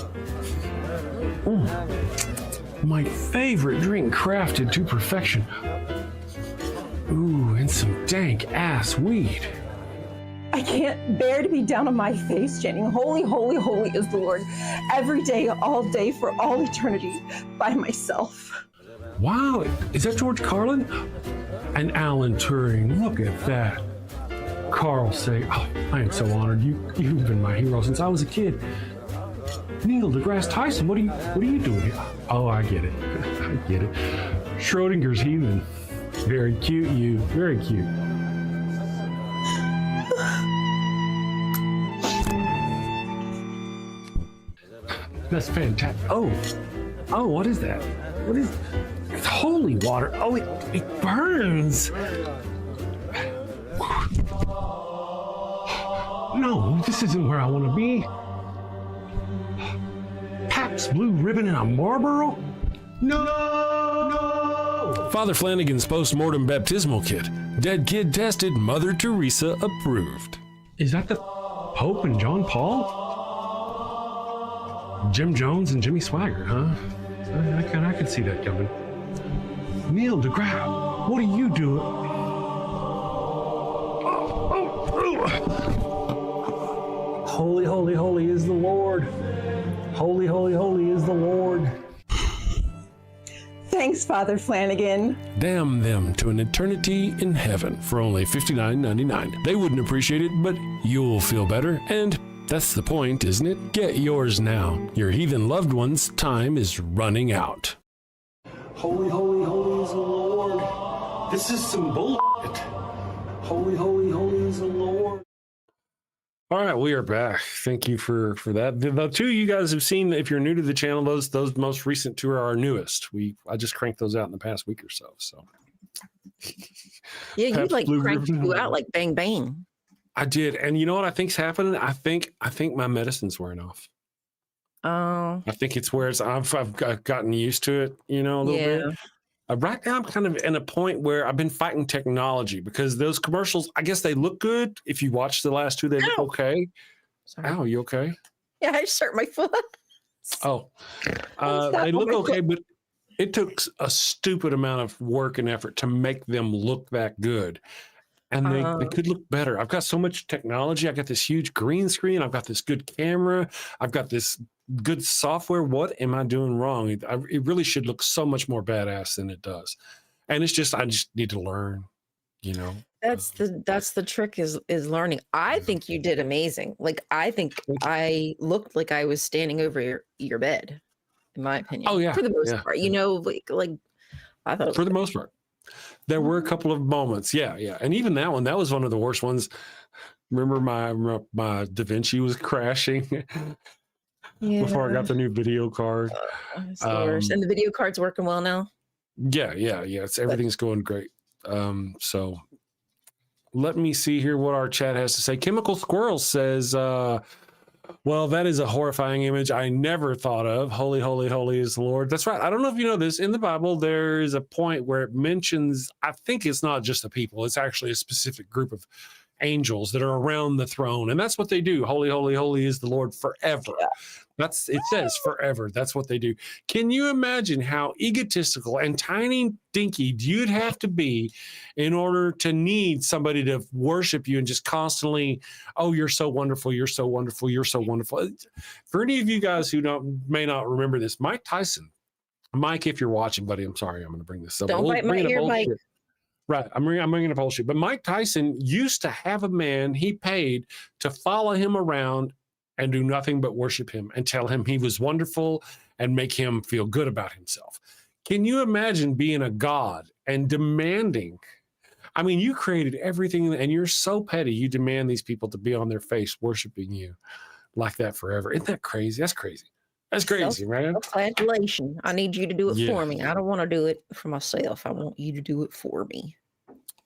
My favorite drink crafted to perfection. Ooh, and some dank ass weed. I can't bear to be down on my face chanting, holy, holy, holy is the Lord, every day, all day, for all eternity, by myself. Wow, is that George Carlin? And Alan Turing, look at that. Carl Sagan, oh, I am so honored. You've been my hero since I was a kid. Neil deGrasse Tyson, what are you doing here? Oh, I get it. I get it. Schrodinger's heathen. Very cute, you. Very cute. That's fantastic. Oh, what is that? What is? It's holy water. Oh, it burns. No, this isn't where I want to be. Pabst Blue Ribbon and a Marlboro? No! Father Flanagan's post-mortem baptismal kit. Dead kid tested, Mother Teresa approved. Is that the Pope and John Paul? Jim Jones and Jimmy Swaggart, huh? I could see that coming. Neil deGrasse, what are you doing? Holy, holy, holy is the Lord. Holy, holy, holy is the Lord. Thanks, Father Flanagan. Damn them to an eternity in heaven for only $59.99. They wouldn't appreciate it, but you'll feel better, and that's the point, isn't it? Get yours now. Your heathen loved one's time is running out. Holy, holy, holy is the Lord. This is some bullshit. Holy, holy, holy is the Lord. All right, we are back. Thank you for that. The two you guys have seen, if you're new to the channel, those most recent two are our newest. I just cranked those out in the past week or so. Yeah, you like Blue cranked Ribbon. you out like bang bang. I did, and you know what I think's happening? I think my medicine's wearing off. Oh, I think it's where I've gotten used to it, a little bit. Right now, I'm kind of in a point where I've been fighting technology because those commercials, I guess they look good. If you watch the last two, they look okay. sorry. Ow, you okay? Yeah, I just hurt my foot. Oh, Stop they look on my okay, but it took a stupid amount of work and effort to make them look that good. And they could look better. I've got so much technology. I got this huge green screen. I've got this good camera. I've got this good software. What am I doing wrong? It really should look so much more badass than it does. And I just need to learn, That's the trick is learning. I think you did amazing. Like I think I looked like I was standing over your bed, in my opinion. Oh yeah. For the most part, like I thought For the most part. There were a couple of moments. Yeah. And even that was one of the worst ones. Remember my Da Vinci was crashing before I got the new video card. It's the worst. And the video card's working well now? Yeah. Everything's going great. So let me see here what our chat has to say. Chemical Squirrel says, well, that is a horrifying image I never thought of. Holy, holy, holy is the Lord. That's right. I don't know if you know this. In the Bible, there is a point where it mentions, I think it's not just the people. It's actually a specific group of angels that are around the throne. And that's what they do. Holy, holy, holy is the Lord forever. It says forever. That's what they do. Can you imagine how egotistical and tiny dinky you'd have to be in order to need somebody to worship you and just constantly, oh, you're so wonderful, you're so wonderful, you're so wonderful. For any of you guys who may not remember this, Mike Tyson, Mike, if you're watching, buddy, I'm sorry, I'm going to bring this up. Don't bite my ear, Mike. Right, I'm bringing up bullshit. But Mike Tyson used to have a man he paid to follow him around and do nothing but worship him and tell him he was wonderful and make him feel good about himself. Can you imagine being a god and demanding? I mean, you created everything and you're so petty. You demand these people to be on their face worshiping you like that forever. Isn't that crazy? That's crazy. That's crazy, man. Self-flagellation. I need you to do it for me. I don't want to do it for myself. I want you to do it for me.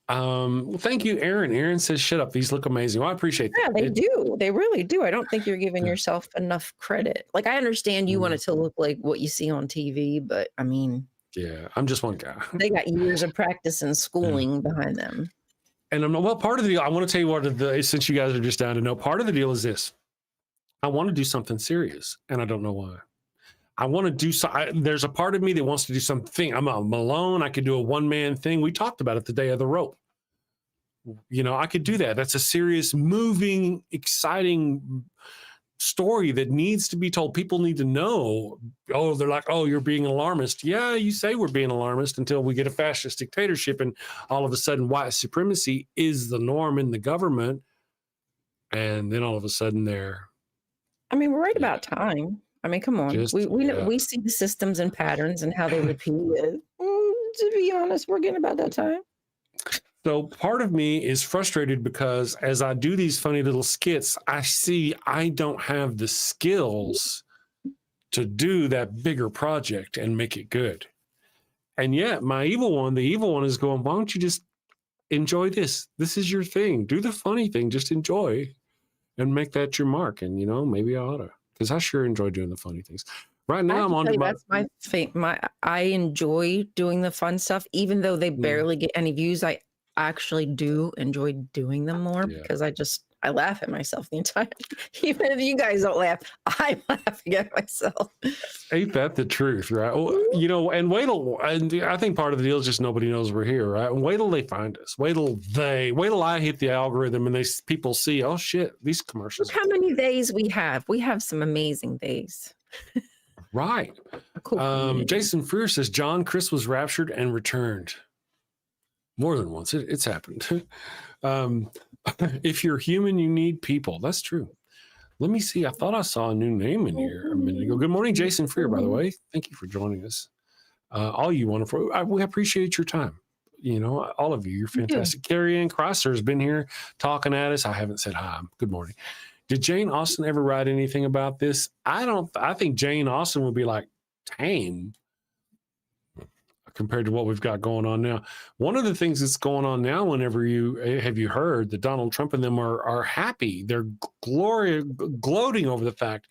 Well, thank you, Aaron. Aaron says, shut up. These look amazing. Well, I appreciate that. Yeah, they do. They really do. I don't think you're giving yourself enough credit. Like, I understand you want it to look like what you see on TV, but I mean, yeah, I'm just one guy. They got years of practice and schooling behind them. And part of the deal, I want to tell you what, since you guys are just down to know, part of the deal is this. I want to do something serious, and I don't know why. I want to do there's a part of me that wants to do something. I'm alone. I could do a one-man thing. We talked about it the day of the rope. I could do that. That's a serious, moving, exciting story that needs to be told. People need to know. Oh, they're like, oh, you're being alarmist. Yeah, you say we're being alarmist until we get a fascist dictatorship, and all of a sudden white supremacy is the norm in the government. And then all of a sudden I mean, we're right about time. I mean, come on. We see the systems and patterns and how they repeat it. To be honest, we're getting about that time. So part of me is frustrated because as I do these funny little skits, I see I don't have the skills to do that bigger project and make it good. And yet the evil one is going, why don't you just enjoy this? This is your thing. Do the funny thing. Just enjoy and make that your mark. And, maybe I ought to, because I sure enjoy doing the funny things. Right now, I'm on to that's I enjoy doing the fun stuff, even though they barely get any views. I actually do enjoy doing them more because I laugh at myself the entire even if you guys don't laugh, I'm laughing at myself. Ain't that the truth, right? Well, and I think part of the deal is just nobody knows we're here, right? Wait till they find us. Wait till I hit the algorithm and people see, oh shit, these commercials. Look how many days we have. We have some amazing days. Right. Cool. Jason Freer says John Chris was raptured and returned. More than once. It's happened. If you're human, you need people. That's true. Let me see. I thought I saw a new name in here a minute ago. Good morning, Jason Freer, by the way. Thank you for joining us. All you wonderful. We appreciate your time. All of you. You're fantastic. Carrie Ann Crosser has been here talking at us. I haven't said hi. Good morning. Did Jane Austen ever write anything about this? I think Jane Austen would be like tame compared to what we've got going on now. One of the things that's going on now, whenever you heard that Donald Trump and them are happy, they're gloating over the fact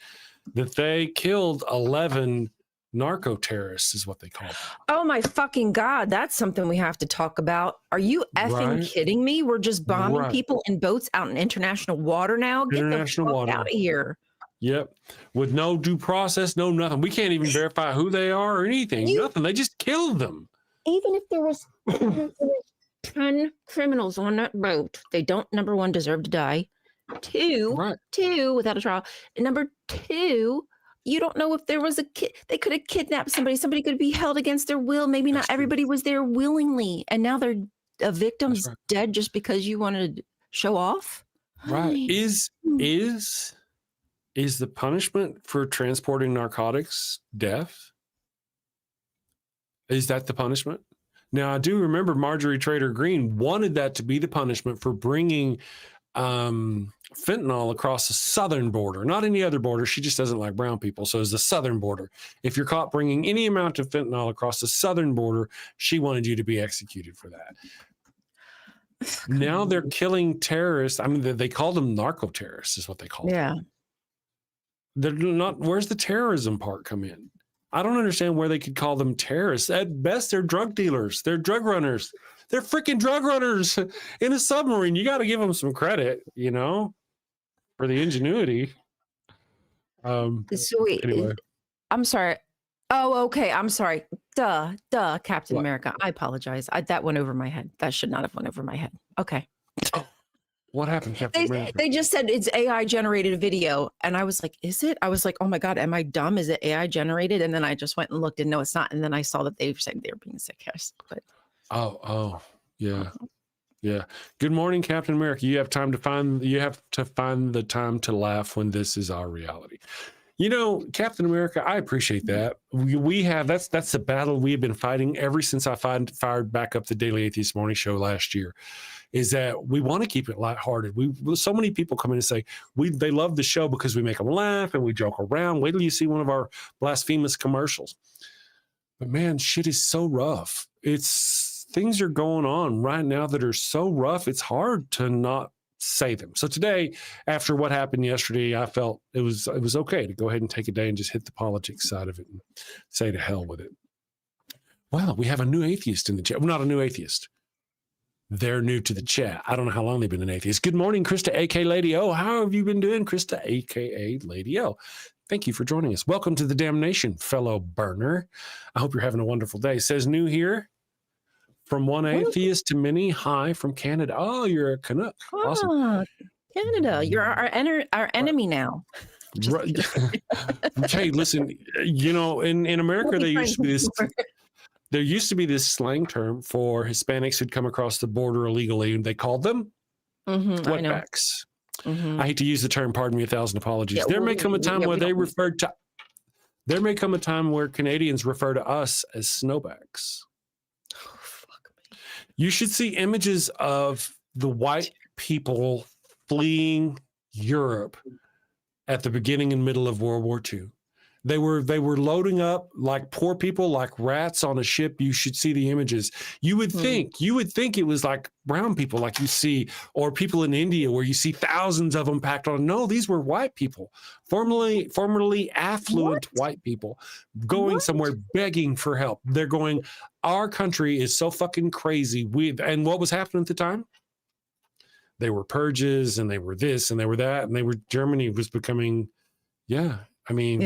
that they killed 11 narco terrorists is what they call them. Oh my fucking God. That's something we have to talk about. Are you effing kidding me? We're just bombing people in boats out in international water now. Get the fuck out of here. Yep. With no due process, no nothing. We can't even verify who they are or anything. Nothing. They just killed them. Even if there was 10 criminals on that boat, they don't, number one, deserve to die. Two, without a trial. And number two, you don't know if there was a kid. They could have kidnapped somebody. Somebody could be held against their will. Maybe not everybody was there willingly. And now they're a victim's dead just because you wanted to show off. Right. Is the punishment for transporting narcotics death? Is that the punishment? Now, I do remember Marjorie Taylor Greene wanted that to be the punishment for bringing fentanyl across the southern border, not any other border. She just doesn't like brown people. So it's the southern border. If you're caught bringing any amount of fentanyl across the southern border, she wanted you to be executed for that. Now they're killing terrorists. I mean, they call them narco terrorists is what they call them. Yeah. They're not. Where's the terrorism part come in? I don't understand where they could call them terrorists. At best, they're drug dealers. They're drug runners. They're freaking drug runners in a submarine. You got to give them some credit, for the ingenuity. Anyway. I'm sorry. Oh, okay. I'm sorry. Duh, Captain America. I apologize. That went over my head. That should not have went over my head. Okay. Oh. What happened, Captain America? They just said it's AI generated video. And I was like, is it? I was like, oh my God, am I dumb? Is it AI generated? And then I just went and looked and no, it's not. And then I saw that they said they were being sarcastic. But yeah. Good morning, Captain America. You have to find the time to laugh when this is our reality. Captain America, I appreciate that. We have that's the battle we have been fighting ever since I fired back up the Daily Atheist Morning Show last year. Is that we want to keep it lighthearted. So many people come in and say they love the show because we make them laugh and we joke around. Wait till you see one of our blasphemous commercials. But man, shit is so rough. Things are going on right now that are so rough. It's hard to not say them. So today, after what happened yesterday, I felt it was okay to go ahead and take a day and just hit the politics side of it and say to hell with it. Wow, we have a new atheist in the chat. Well, not a new atheist. They're new to the chat. I don't know how long they've been an atheist. Good morning, Krista, a.k.a. Lady O. How have you been doing, Krista, a.k.a. Lady O? Thank you for joining us. Welcome to the damnation, fellow burner. I hope you're having a wonderful day. Says new here. From one atheist to many. Hi from Canada. Oh, you're a Canuck. Awesome. Canada. You're our enemy now. Right. Hey, listen, you know, in America, there used to be this slang term for Hispanics who'd come across the border illegally, and they called them wetbacks. I hate to use the term, pardon me, 1,000 apologies. Yeah, there may come a time where there may come a time where Canadians refer to us as snowbacks. Oh, fuck me. You should see images of the white people fleeing Europe at the beginning and middle of World War II. They were loading up like poor people, like rats on a ship. You should see the images. You would think it was like brown people, like you see, or people in India where you see thousands of them packed on. No, these were white people, formerly affluent white people, going somewhere begging for help. They're going, our country is so fucking crazy. And what was happening at the time? They were purges, and they were this, and they were that, and Germany was becoming, I mean,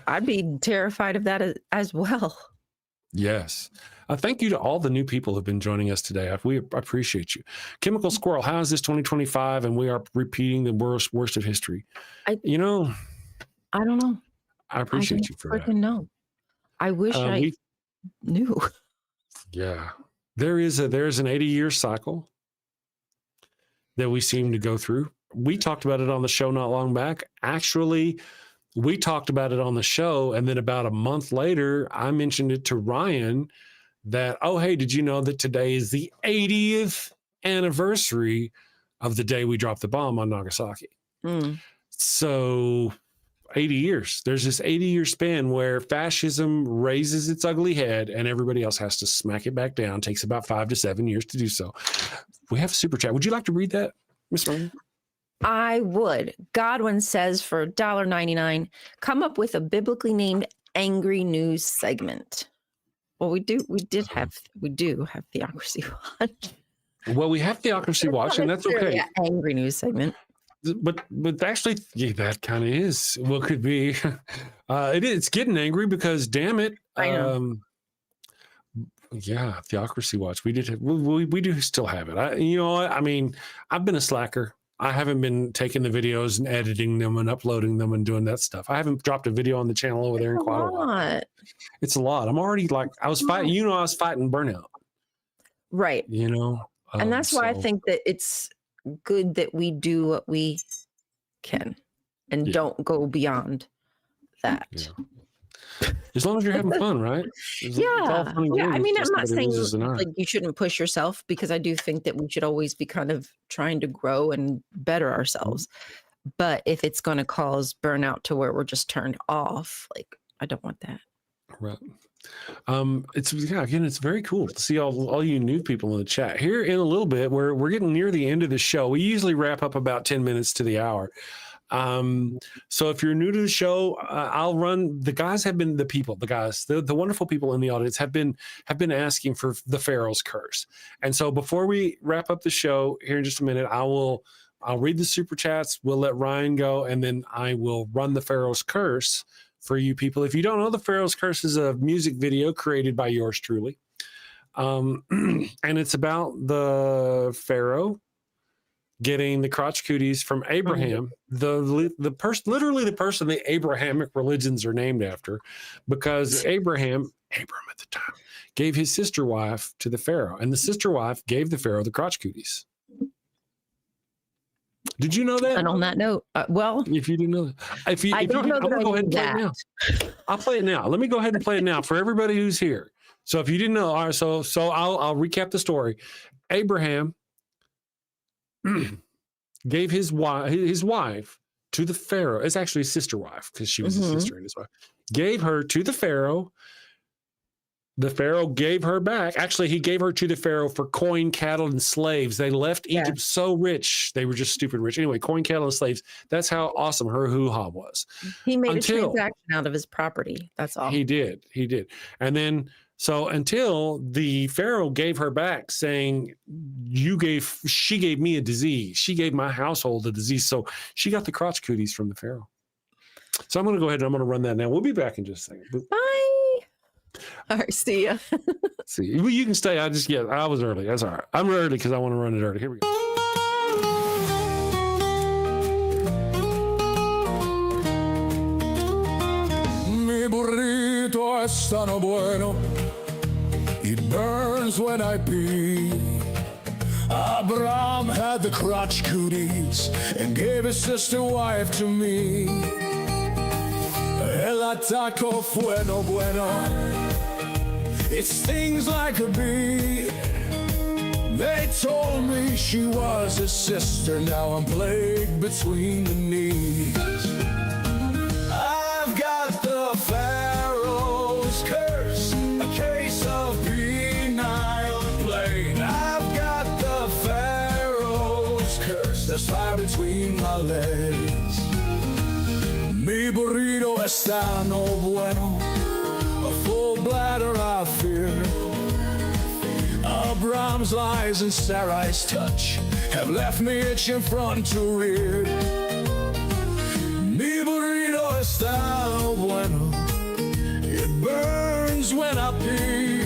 I'd be terrified of that as well. Yes. Thank you to all the new people who've been joining us today. We appreciate you. Chemical Squirrel, how is this 2025? And we are repeating the worst of history. I don't know. I appreciate you for that. No. I wish I knew. Yeah. There's an 80-year cycle that we seem to go through. We talked about it on the show not long back. Actually, we talked about it on the show, and then about a month later, I mentioned it to Ryan that, oh, hey, did you know that today is the 80th anniversary of the day we dropped the bomb on Nagasaki? So 80 years. There's this 80-year span where fascism raises its ugly head and everybody else has to smack it back down. It takes about 5 to 7 years to do so. We have a super chat. Would you like to read that, Miss Ryan? I would. Godwin says for $1.99, come up with a biblically named angry news segment. Well, we do have Theocracy Watch. Well, we have Theocracy Watch, and that's okay. Angry news segment. But actually, that kind of is. Well, could be. It's getting angry because, damn it. I know. Theocracy Watch. We do still have it. I mean, I've been a slacker. I haven't been taking the videos and editing them and uploading them and doing that stuff. I haven't dropped a video on the channel over there in quite a while. It's a lot. I'm already I was fighting burnout. Right. And that's why I think that it's good that we do what we can and don't go beyond that. Yeah. As long as you're having fun, right? I mean, I'm not saying like you shouldn't push yourself, because I do think that we should always be kind of trying to grow and better ourselves. But if it's going to cause burnout to where we're just turned off, like, I don't want that. Right. It's very cool to see all you new people in the chat here. In a little bit, we're getting near the end of the show. We usually wrap up about 10 minutes to the hour. So if you're new to the show, I'll run. The guys have been the wonderful people in the audience have been asking for the Pharaoh's curse. And so before we wrap up the show here in just a minute, I'll read the super chats. We'll let Ryan go, and then I will run the Pharaoh's curse for you people. If you don't know, the Pharaoh's curse is a music video created by yours truly. And it's about the Pharaoh getting the crotch cooties from Abraham, the person the Abrahamic religions are named after, because Abram at the time gave his sister wife to the Pharaoh, and the sister wife gave the Pharaoh the crotch cooties. Did you know that? And on that note, if you didn't know that, I'm gonna go ahead and play it now. I'll play it now. Let me go ahead and play it now for everybody who's here. So if you didn't know, all right, so I'll recap the story. Abraham gave his wife to the Pharaoh. It's actually his sister wife, because she was his sister and his wife. Gave her to the Pharaoh. The Pharaoh gave her back. Actually, he gave her to the Pharaoh for coin, cattle, and slaves. They left Egypt so rich. They were just stupid rich. Anyway, coin, cattle, and slaves. That's how awesome her hoo-ha was. He made a transaction out of his property. That's all. He did. And then, so until the Pharaoh gave her back, saying, she gave me a disease. She gave my household a disease. So she got the crotch cooties from the Pharaoh. So I'm going to go ahead and I'm going to run that now. We'll be back in just a second. Bye. All right, see ya. See, you can stay. I was early. That's all right. I'm early because I want to run it early. Here we go. burrito es tan bueno. It burns when I pee. Abraham had the crotch cooties and gave his sister wife to me. El ataco fue no bueno. It stings like a bee. They told me she was his sister. Now I'm plagued between the knees. I've got the Pharaoh's curse, a case of penile plague. I've got the Pharaoh's curse. There's fire between my legs. Mi burrito está no bueno. A full bladder I fear. Abraham's lies and Sarai's touch have left me itching front to rear. Mi burrito está no bueno. It burns when I pee.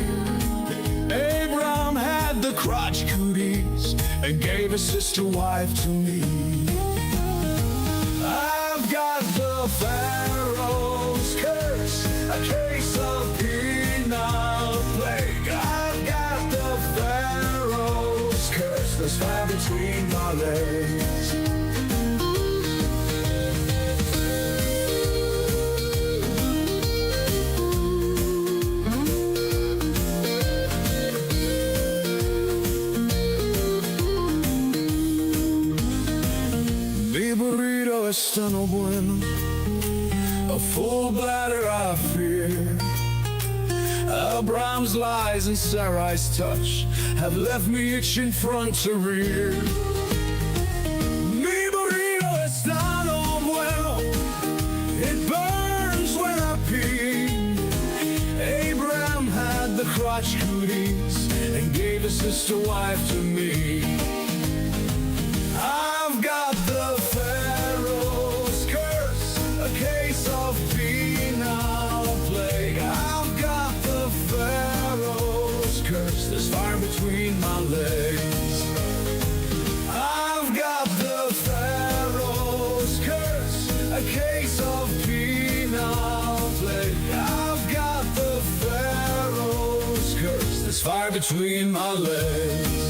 Abraham had the crotch cooties and gave his sister wife to me. I've got the Pharaoh's curse, a case of penile plague. I've got the Pharaoh's curse, there's fire between my legs. Mi burrito está no bueno. A full bladder I fear. Abraham's lies and Sarai's touch have left me itching front to rear. Mi burrito está no bueno. It burns when I pee. Abraham had the crotch cooties and gave his sister wife to me. I've got the Pharaoh's curse, a case of penile plague. I've got the Pharaoh's curse, there's fire between my legs. I've got the Pharaoh's curse, a case of penile plague. I've got the Pharaoh's curse, there's fire between my legs.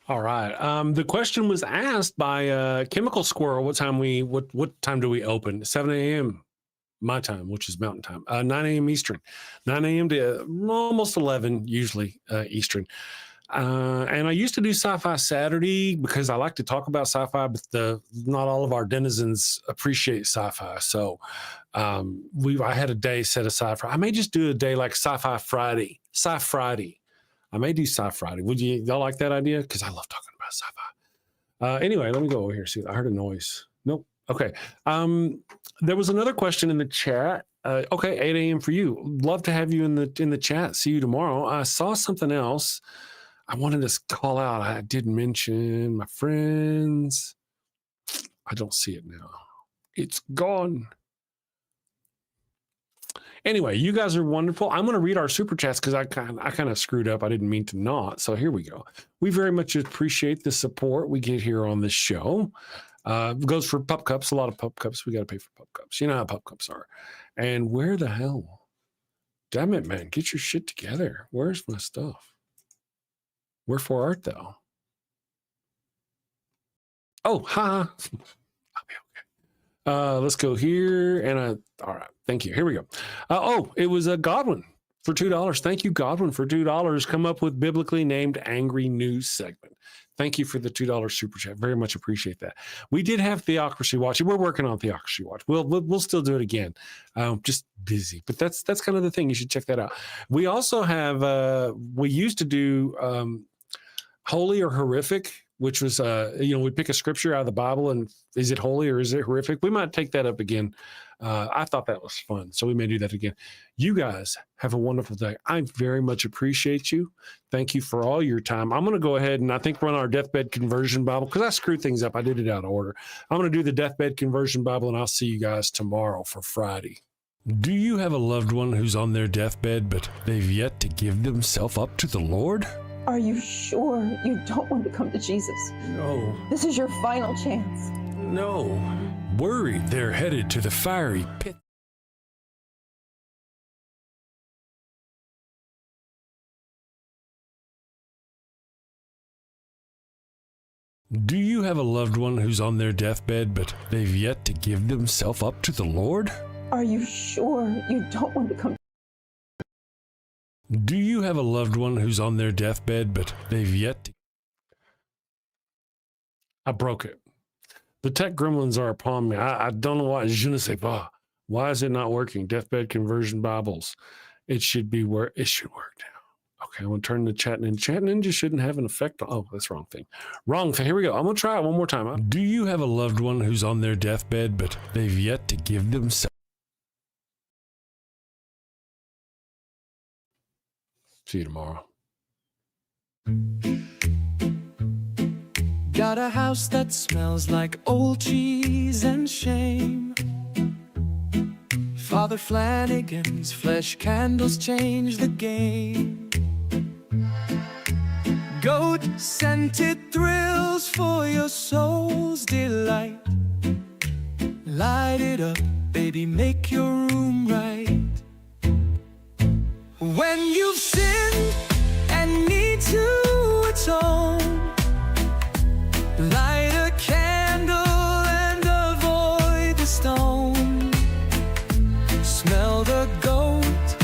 All right. The question was asked by Chemical Squirrel. What time do we open? 7 a.m. my time, which is Mountain Time. 9 a.m. Eastern. 9 a.m. to almost 11 usually Eastern. And I used to do Sci-Fi Saturday because I like to talk about sci-fi, but not all of our denizens appreciate sci-fi. So I had a day set aside for. I may just do a day like Sci-Fi Friday. Sci-Friday. I may do Sci Friday. Would y'all like that idea? Because I love talking about sci-fi. Anyway, let me go over here. See, I heard a noise. Nope. Okay. There was another question in the chat. Okay, 8 a.m. for you. Love to have you in the chat. See you tomorrow. I saw something else I wanted to call out. I did mention my friends. I don't see it now. It's gone. Anyway, you guys are wonderful. I'm going to read our super chats because I kind of screwed up. I didn't mean to not. So here we go. We very much appreciate the support we get here on this show. It goes for pup cups. A lot of pup cups. We got to pay for pup cups. You know how pup cups are. And where the hell? Damn it, man. Get your shit together. Where's my stuff? Wherefore art thou? Oh, ha. I'll be okay. Let's go here. And all right. Thank you. Here we go. It was a Godwin for $2. Thank you, Godwin, for $2. Come up with biblically named Angry News segment. Thank you for the $2 super chat. Very much appreciate that. We did have Theocracy Watch. We're working on Theocracy Watch. We'll still do it again. Just busy, but that's kind of the thing. You should check that out. We also have. We used to do Holy or Horrific, which was we pick a scripture out of the Bible and is it holy or is it horrific? We might take that up again. I thought that was fun, so we may do that again. You guys have a wonderful day. I very much appreciate you. Thank you for all your time. I'm going to go ahead and I think run our Deathbed Conversion Bible because I screwed things up. I did it out of order. I'm going to do the Deathbed Conversion Bible, and I'll see you guys tomorrow for Friday. Do you have a loved one who's on their deathbed, but they've yet to give themselves up to the Lord? Are you sure you don't want to come to Jesus? No. This is your final chance. No. Worried they're headed to the fiery pit. Do you have a loved one who's on their deathbed, but they've yet to give themselves up to the Lord? Are you sure you don't want to come? Do you have a loved one who's on their deathbed, but they've yet to... I broke it. The tech gremlins are upon me. I don't know why. Je ne sais pas. Why is it not working? Deathbed conversion Bibles. It should be where it should work now. Okay, I'm going to turn the chat ninja. Chat ninja shouldn't have an effect on. Oh, that's the wrong thing. Wrong thing. Here we go. I'm going to try it one more time. Do you have a loved one who's on their deathbed, but they've yet to give themselves... See you tomorrow. Got a house that smells like old cheese and shame. Father Flanagan's flesh candles change the game. Goat-scented thrills for your soul's delight. Light it up, baby, make your room right. When you've sinned and need to atone, light a candle and avoid the stone. Smell the goat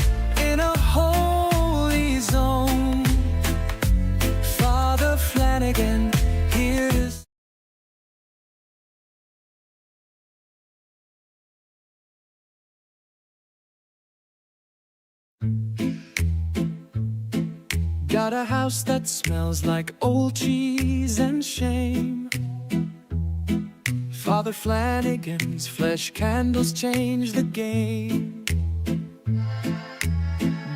in a holy zone. Father Flanagan, here to... Got a house that smells like old cheese and shame. Father Flanagan's flesh candles change the game.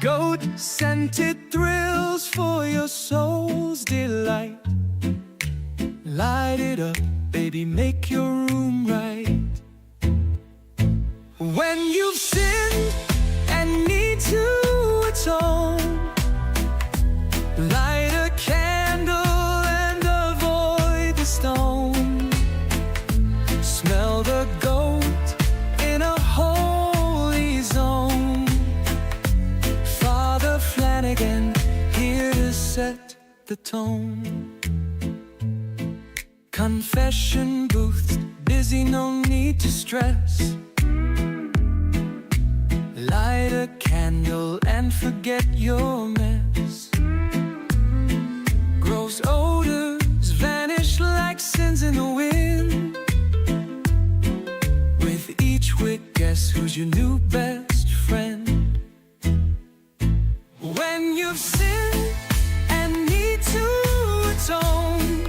Goat-scented thrills for your soul's delight. Light it up, baby, make your room right. When you've sinned and need to atone, light a candle and avoid the stone. Smell the goat in a holy zone. Father Flanagan, here to set the tone. Confession booth, busy, no need to stress. Light a candle and forget your mess. Gross odors vanish like sins in the wind. With each wick, guess who's your new best friend? When you've sinned and need to atone,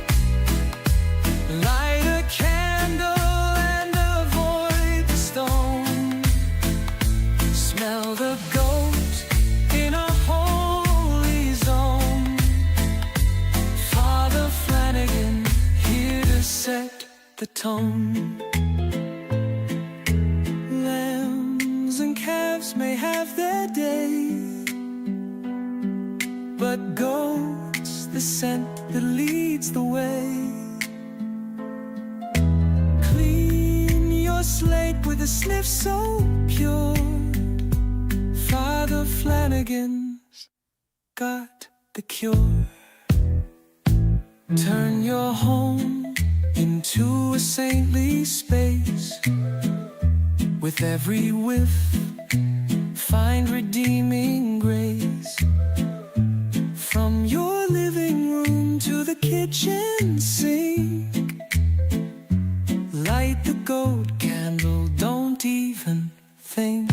light a candle and avoid the stone. Smell the goat in a holy zone. Father Flanagan, here to set the tone. Lambs and calves may have their day, but goats, the scent that leads the way. Clean your slate with a sniff so pure. Father Flanagan's got the cure. Turn your home into a saintly space. With every whiff, find redeeming grace. From your living room to the kitchen sink, light the goat candle, don't even think.